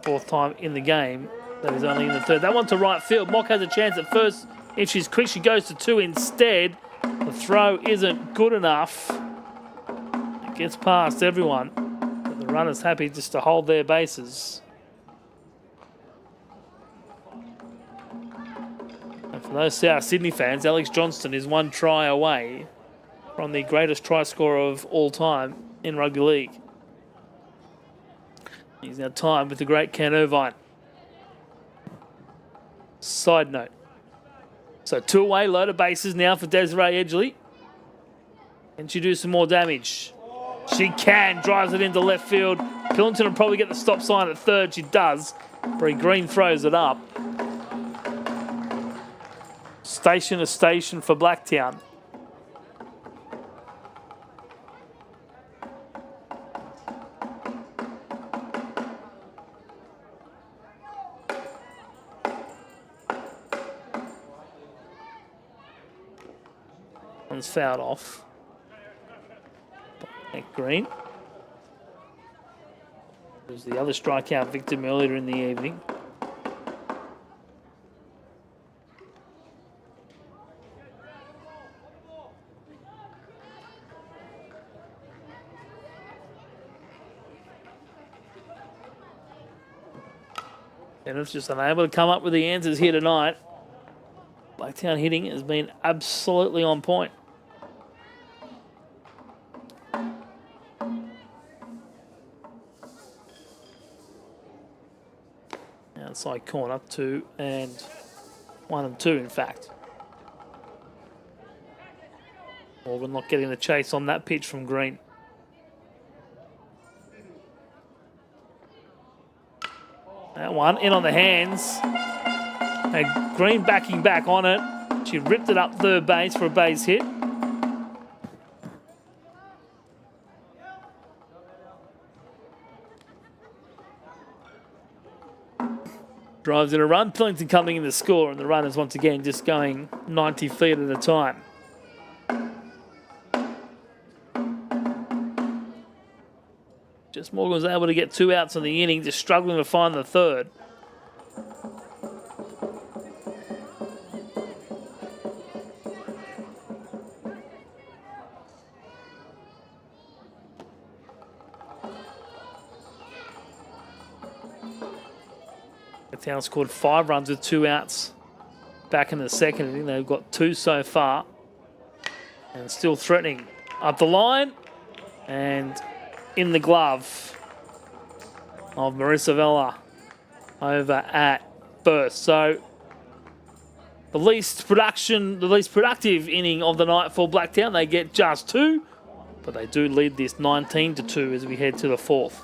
4th time in the game. That is only in the third. That one to right field. Mock has a chance at first. If she's quick, she goes to 2 instead. The throw isn't good enough. It gets past everyone. But the runner's happy just to hold their bases. And for those South Sydney fans, Alex Johnston is 1 try away from the greatest try scorer of all time in rugby league. He's now timed with the great Ken Irvine. Side note. So 2 away, load of bases now for Desiree Edgley. Can she do some more damage? She can. Drives it into left field. Pillington will probably get the stop sign at third. She does. Bree Green throws it up. Station to station for Blacktown. One's fouled off. Green. There's the other strikeout victim earlier in the evening. Penrith's just unable to come up with the answers here tonight. Blacktown hitting has been absolutely on point. Outside corner, 2 and 1 and 2 in fact. Morgan not getting the chase on that pitch from Green. That one in on the hands. And Green backing back on it. She ripped it up third base for a base hit. Drives in a run. Pillington coming in to score, and the runners once again just going 90 feet at a time. Jess Morgan was able to get 2 outs in the inning, just struggling to find the third. Town scored 5 runs with 2 outs back in the second inning. They've got 2 so far. And still threatening. Up the line. And in the glove of Marissa Vella over at first. So the least productive inning of the night for Blacktown. They get just 2. But they do lead this 19-2 as we head to the 4th.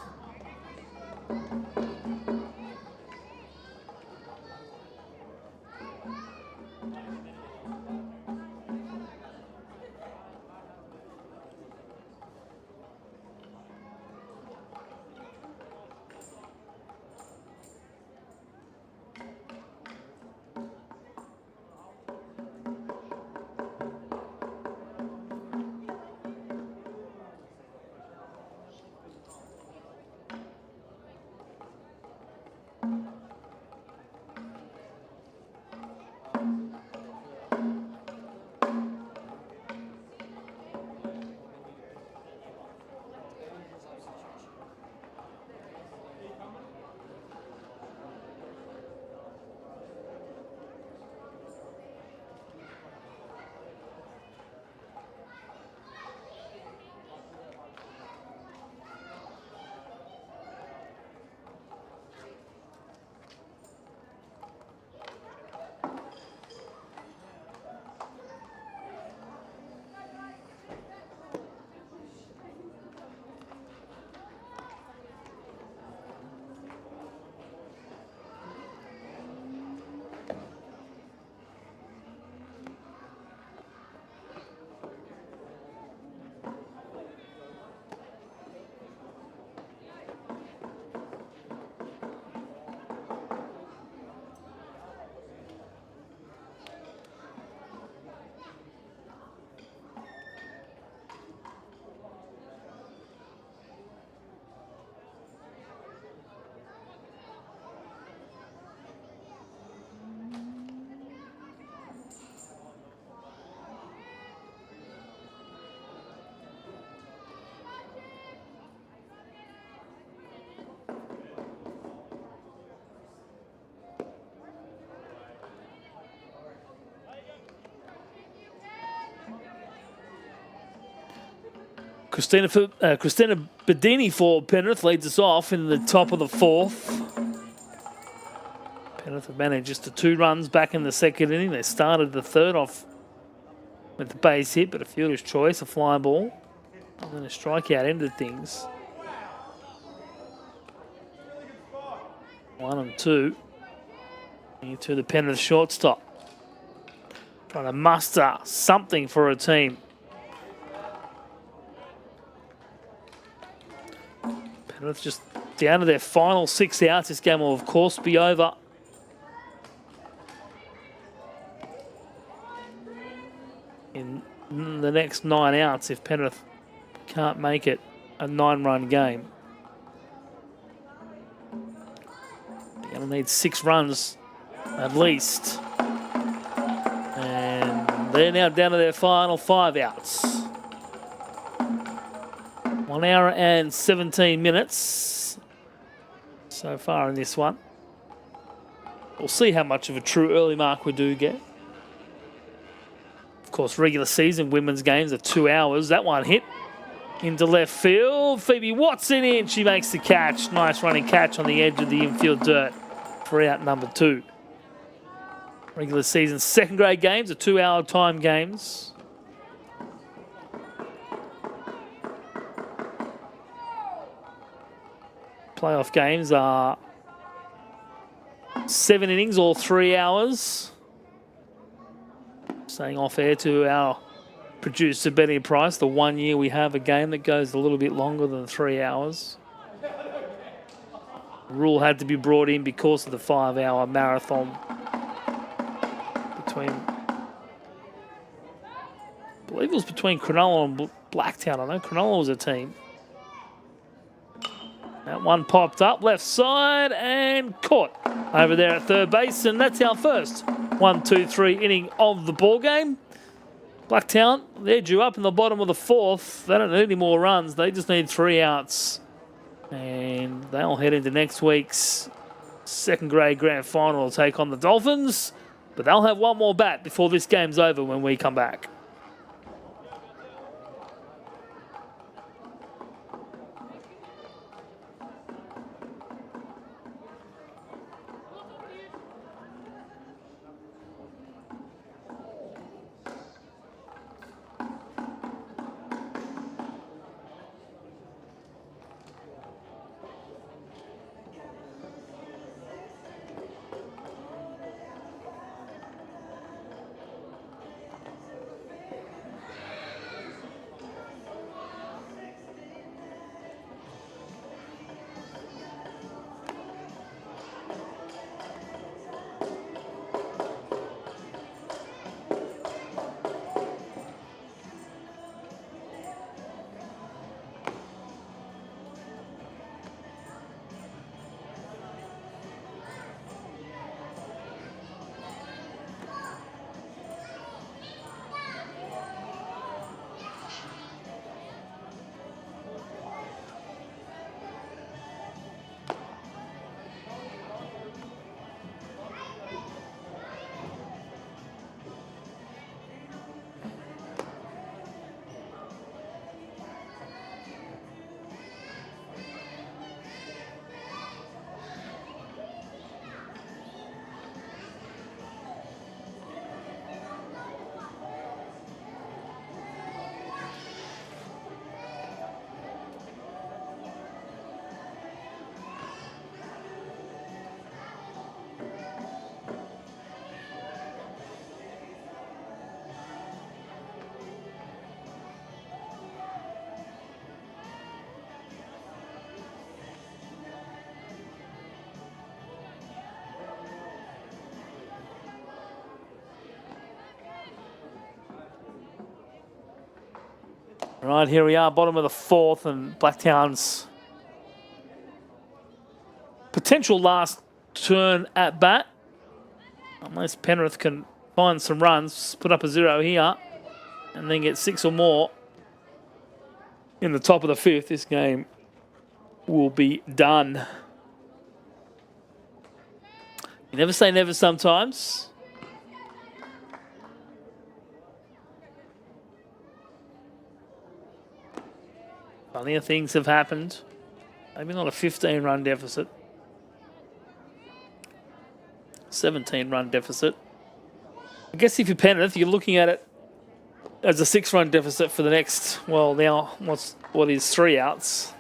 Christina Bedini for Penrith leads us off in the top of the fourth. Penrith have managed just the 2 runs back in the second inning. They started the third off with the base hit, but a fielder's choice, a fly ball, and then a strikeout ended things. 1 and 2 into the Penrith shortstop. Trying to muster something for a team. Penrith just down to their final 6 outs. This game will, of course, be over. In the next 9 outs, if Penrith can't make it a 9-run game. They're going to need 6 runs at least. And they're now down to their final 5 outs. 1 hour and 17 minutes so far in this one. We'll see how much of a true early mark we do get. Of course, regular season women's games are 2 hours. That one hit into left field. Phoebe Watson in. She makes the catch. Nice running catch on the edge of the infield dirt for out number 2. Regular season second grade games are 2-hour time games. Playoff games are 7 innings, all 3 hours. Saying off air to our producer, Benny Price, the 1 year we have a game that goes a little bit longer than 3 hours. The rule had to be brought in because of the 5-hour marathon between, I believe it was between Cronulla and Blacktown. I know Cronulla was a team. That one popped up left side and caught over there at third base, and that's our first 1-2-3 inning of the ball game. Blacktown, they're due up in the bottom of the fourth. They don't need any more runs. They just need 3 outs, and they'll head into next week's second grade grand final to take on the Dolphins. But they'll have one more bat before this game's over when we come back. Right, here we are, bottom of the fourth, and Blacktown's potential last turn at bat. Unless Penrith can find some runs, put up a 0 here, and then get 6 or more in the top of the fifth, this game will be done. You never say never sometimes. Plenty of things have happened. Maybe not a 15-run deficit. 17-run deficit. I guess if you're Penrith, you're looking at it as a 6-run deficit for the next, well, now what is 3 outs.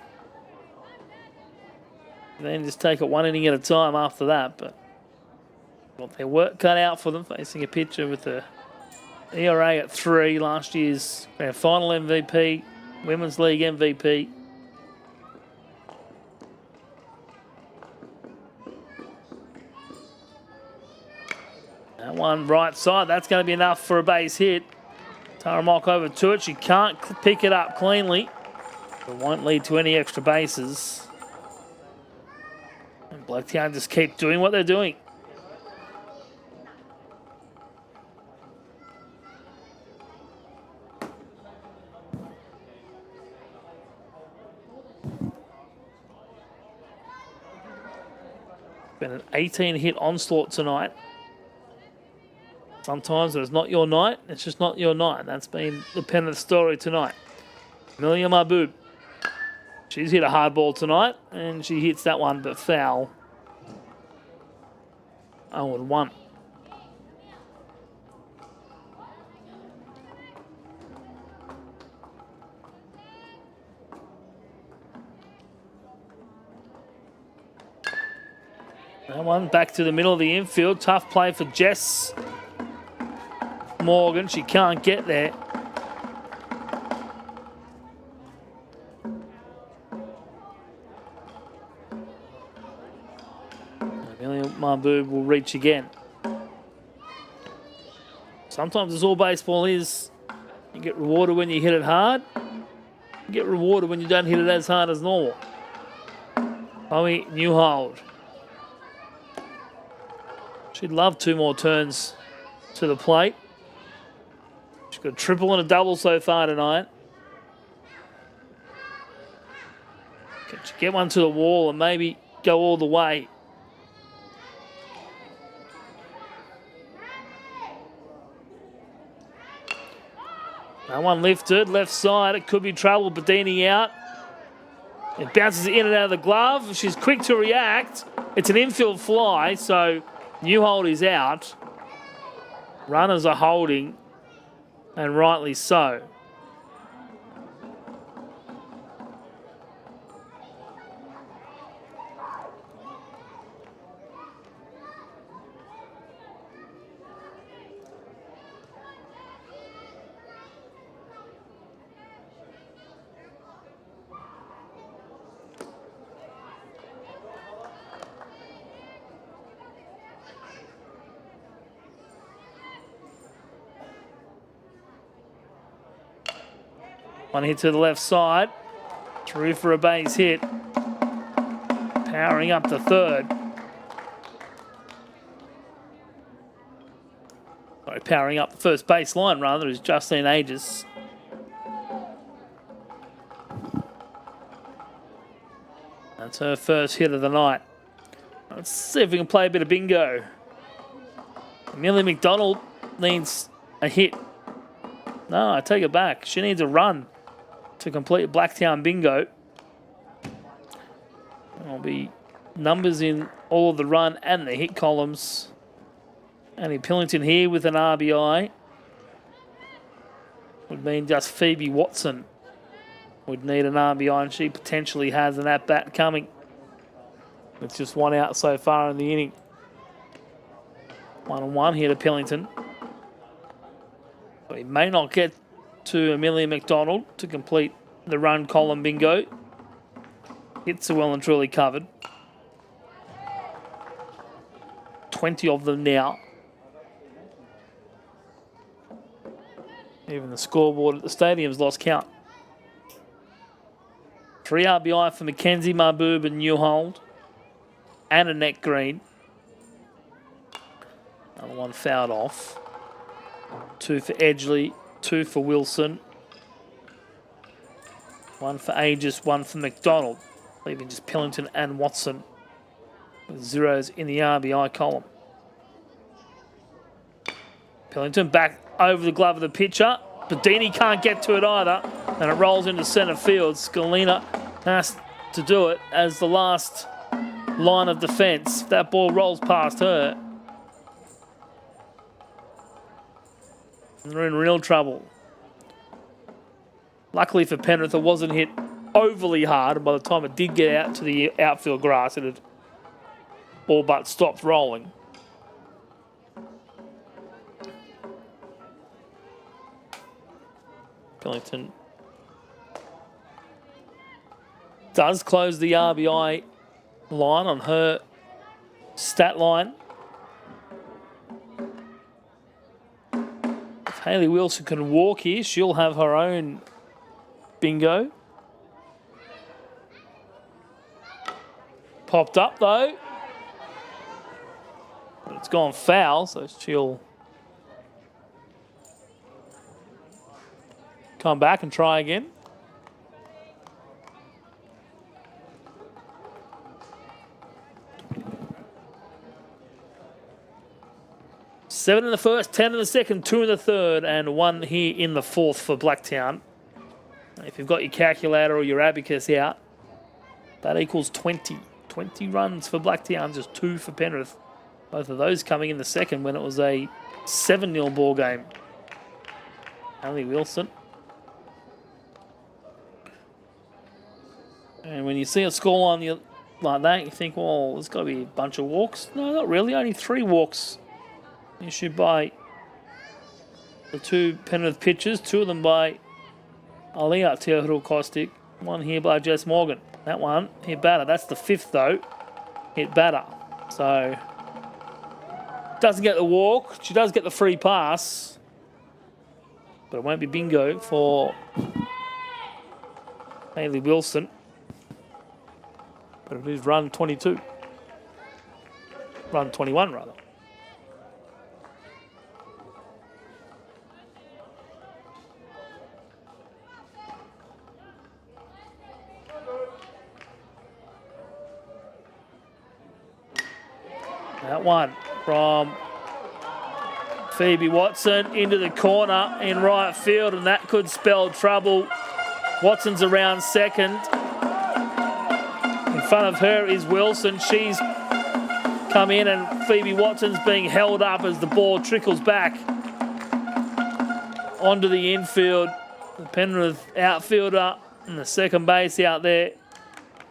And then just take it 1 inning at a time after that. But got their work cut out for them, facing a pitcher with the ERA at 3, last year's grand final MVP, Women's League MVP. That one right side, that's going to be enough for a base hit. Tara Mock over to it. She can't pick it up cleanly. It won't lead to any extra bases. And Blacktown just keep doing what they're doing. Been an 18-hit onslaught tonight. Sometimes when it's not your night, it's just not your night. That's been the Penrith story tonight. Amelia Mahboob. She's hit a hard ball tonight, and she hits that one, but foul. 0-1. That one back to the middle of the infield. Tough play for Jess Morgan. She can't get there. Amelia Mahboob will reach again. Sometimes it's all baseball is. You get rewarded when you hit it hard. You get rewarded when you don't hit it as hard as normal. Chloe Newhold. She'd love 2 more turns to the plate. She's got a triple and a double so far tonight. Can she get one to the wall and maybe go all the way? That one lifted, left side. It could be trouble. Bedini out. It bounces in and out of the glove. She's quick to react. It's an infield fly, so Newhold is out. Runners are holding, and rightly so. One hit to the left side. Through for a base hit. Powering up to third. Sorry, powering up the first base line rather is Justine Aegis. That's her first hit of the night. Let's see if we can play a bit of bingo. Amelia McDonald needs a hit. No, I take it back. She needs a run to complete Blacktown bingo. There'll be numbers in all of the run and the hit columns. Annie Pillington here with an RBI. Would mean just Phoebe Watson would need an RBI, and she potentially has an at-bat coming. With just 1 out so far in the inning. 1-1 here to Pillington. But he may not get to Amelia McDonald to complete the run column bingo. Hits are well and truly covered. 20 of them now. Even the scoreboard at the stadium's lost count. 3 RBI for Mackenzie, Mahboob and Newhold. And Annette Green. Another one fouled off. 2 for Edgley, 2 for Wilson. 1 for Aegis, 1 for McDonald. Leaving just Pillington and Watson with zeros in the RBI column. Pillington back over the glove of the pitcher. Bedini can't get to it either, and it rolls into centre field. Scalina has to do it as the last line of defence. That ball rolls past her, and they're in real trouble. Luckily for Penrith, it wasn't hit overly hard, and by the time it did get out to the outfield grass, it had all but stopped rolling. Billington does close the RBI line on her stat line. If Hayley Wilson can walk here, she'll have her own bingo. Popped up though. But it's gone foul, so she'll come back and try again. Seven in the first, 10 in the second, 2 in the third, and 1 here in the fourth for Blacktown. If you've got your calculator or your abacus out, that equals 20. 20 runs for Blacktown, just 2 for Penrith. Both of those coming in the second when it was a 7-0 ball game. Hayley Wilson. And when you see a scoreline like that, you think, well, there's got to be a bunch of walks. No, not really. Only 3 walks issued by the 2 Penrith pitchers. 2 of them by Aliyah Teohuru-Kostic. 1 here by Jess Morgan. That one hit batter. That's the 5th, though. Hit batter. So, doesn't get the walk. She does get the free pass. But it won't be bingo for Hayley Wilson. But it is run 22. Run 21, rather. That one from Phoebe Watson into the corner in right field, and that could spell trouble. Watson's around second. In front of her is Wilson. She's come in, and Phoebe Watson's being held up as the ball trickles back onto the infield. The Penrith outfielder and the second base out there.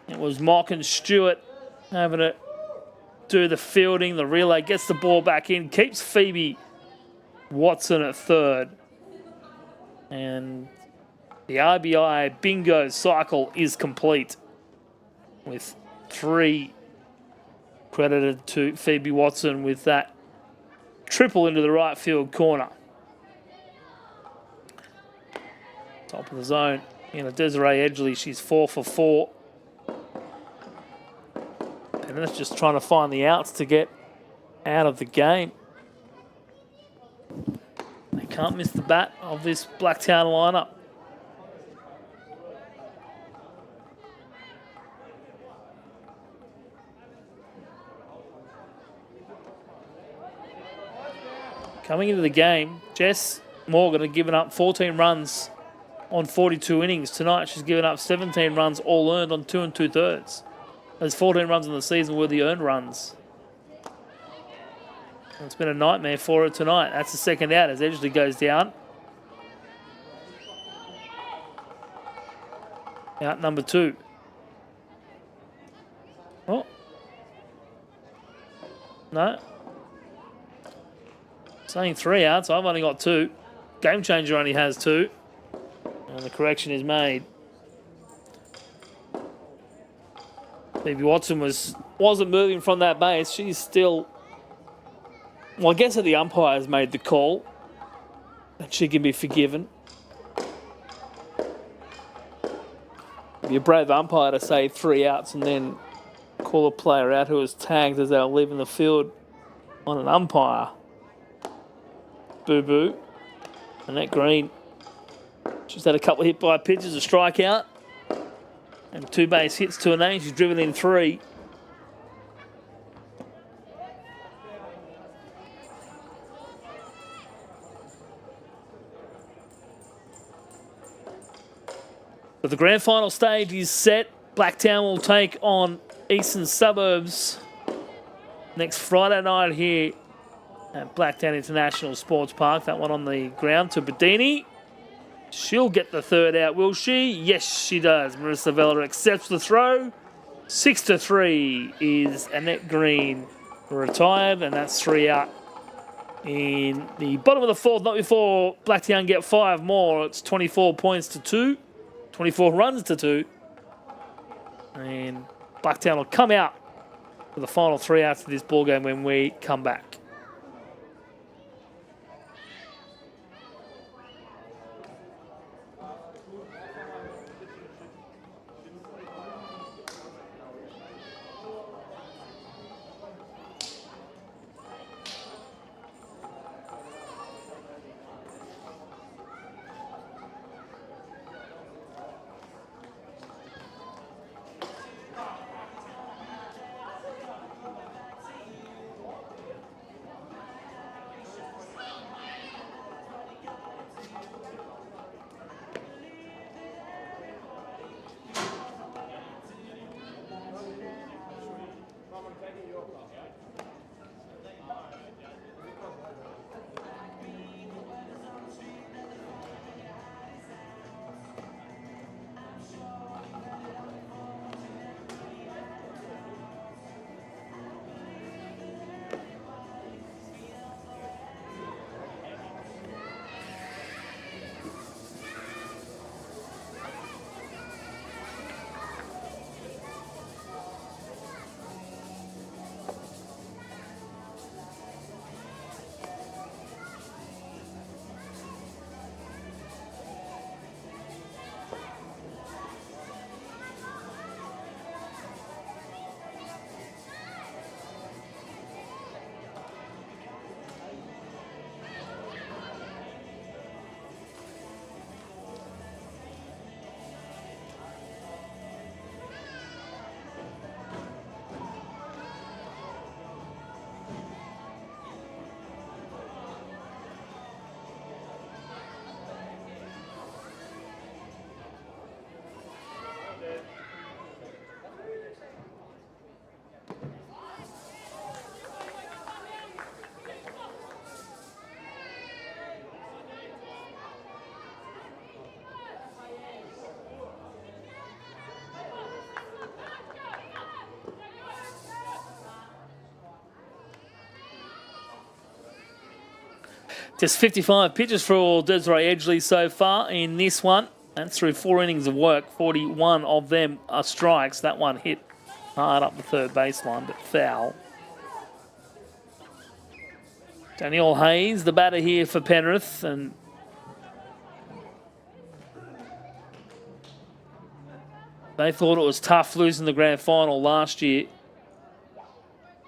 It was Mock and Stewart having to do the fielding. The relay gets the ball back in, keeps Phoebe Watson at third. And the RBI bingo cycle is complete, with 3 credited to Phoebe Watson with that triple into the right field corner. Top of the zone. Desiree Edgley, she's 4 for 4. And that's just trying to find the outs to get out of the game. They can't miss the bat of this Blacktown lineup. Coming into the game, Jess Morgan had given up 14 runs on 42 innings. Tonight she's given up 17 runs, all earned on 2 2/3. Those 14 runs in the season were the earned runs. And it's been a nightmare for her tonight. That's the second out as Edgley goes down. Out number 2. Oh. No. Saying 3 outs. I've only got 2. Game Changer only has 2. And the correction is made. Phoebe Watson wasn't moving from that base. She's still... Well, I guess that the umpires made the call, and she can be forgiven. Be a brave umpire to say 3 outs and then call a player out who was tagged as they were leaving the field on an umpire. Boo-boo. Annette Green. She's had a couple of hit by pitches, a strikeout. And 2 base hits to her name. She's driven in 3. the grand final stage is set. Blacktown will take on Eastern Suburbs next Friday night here at Blacktown International Sports Park. That one on the ground to Bedini. She'll get the third out, will she? Yes, she does. Marissa Vella accepts the throw. 6-3 is Annette Green retired, and that's 3 out in the bottom of the fourth. Not before Blacktown get 5 more. It's 24 points to 2. 24 runs to 2. And Blacktown will come out for the final 3 outs of this ball game when we come back. Just 55 pitches for Desiree Edgley so far in this one. That's through 4 innings of work. 41 of them are strikes. That one hit hard up the third baseline, but foul. Danielle Hayes, the batter here for Penrith, and they thought it was tough losing the grand final last year.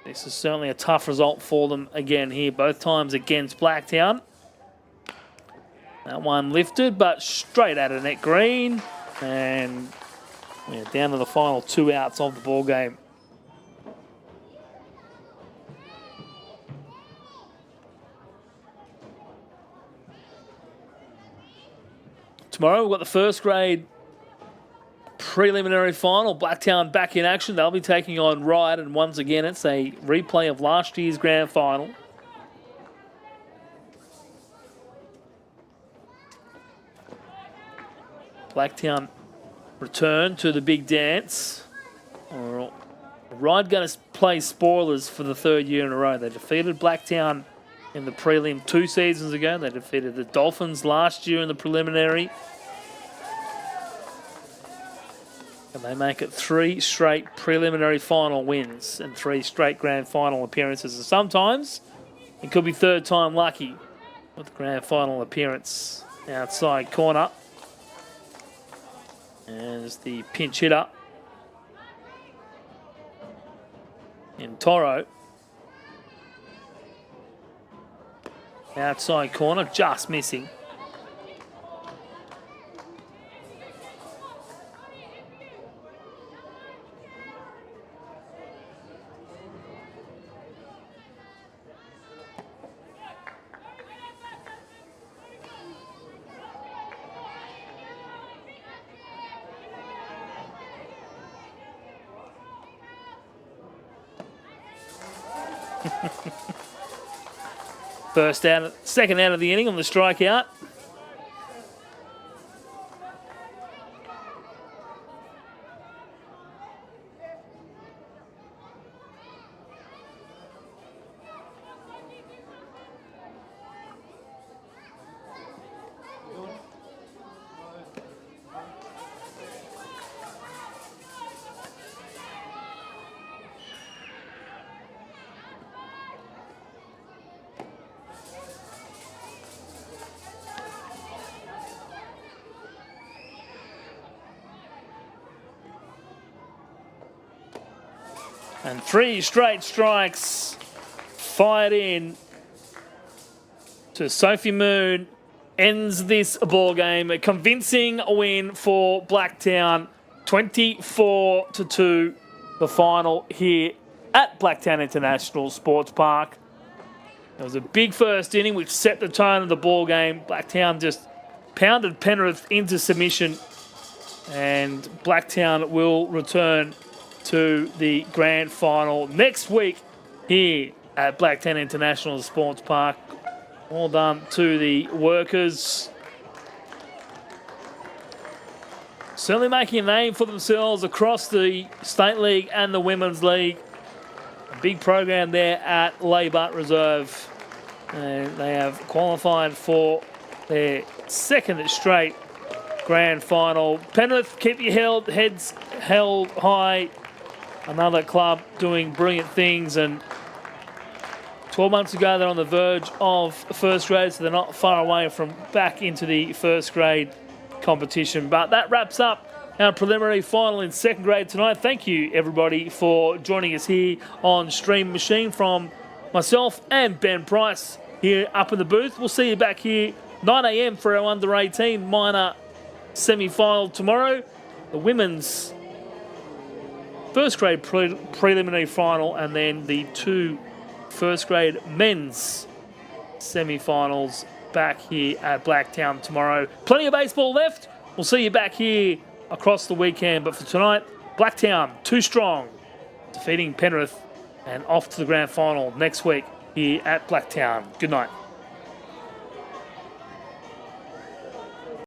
This is certainly a tough result for them again here, both times against Blacktown. That one lifted, but straight at Annette Green. And we're down to the final 2 outs of the ball game. Tomorrow we've got the first grade preliminary final. Blacktown back in action. They'll be taking on Ryde, and once again it's a replay of last year's grand final. Blacktown return to the big dance. Ryde going to play spoilers for the 3rd year in a row. They defeated Blacktown in the prelim 2 seasons ago. They defeated the Dolphins last year in the preliminary. And they make it 3 straight preliminary final wins and 3 straight grand final appearances. And sometimes it could be 3rd time lucky with the grand final appearance. Outside corner. As the pinch hitter in Toro. Outside corner, just missing. Second out of the inning on the strikeout. And 3 straight strikes fired in to Sophie Moon. Ends this ball game. A convincing win for Blacktown. 24-2, the final here at Blacktown International Sports Park. It was a big first inning which set the tone of the ball game. Blacktown just pounded Penrith into submission. And Blacktown will return to the grand final next week here at Blacktown International Sports Park. Well done to the workers. Certainly making a name for themselves across the State League and the Women's League. A big program there at Labour Reserve. And they have qualified for their second straight grand final. Penrith, keep your heads held high. Another club doing brilliant things, and 12 months ago they're on the verge of first grade, so they're not far away from back into the first grade competition. But that wraps up our preliminary final in second grade tonight. Thank you everybody for joining us here on Stream Machine. From myself and Ben Price here up in the booth. We'll see you back here 9 a.m. for our under 18 minor semi-final tomorrow. The women's first grade preliminary final, and then the 2 first grade men's semi-finals back here at Blacktown tomorrow. Plenty of baseball left. We'll see you back here across the weekend. But for tonight, Blacktown, too strong, defeating Penrith, and off to the grand final next week here at Blacktown. Good night.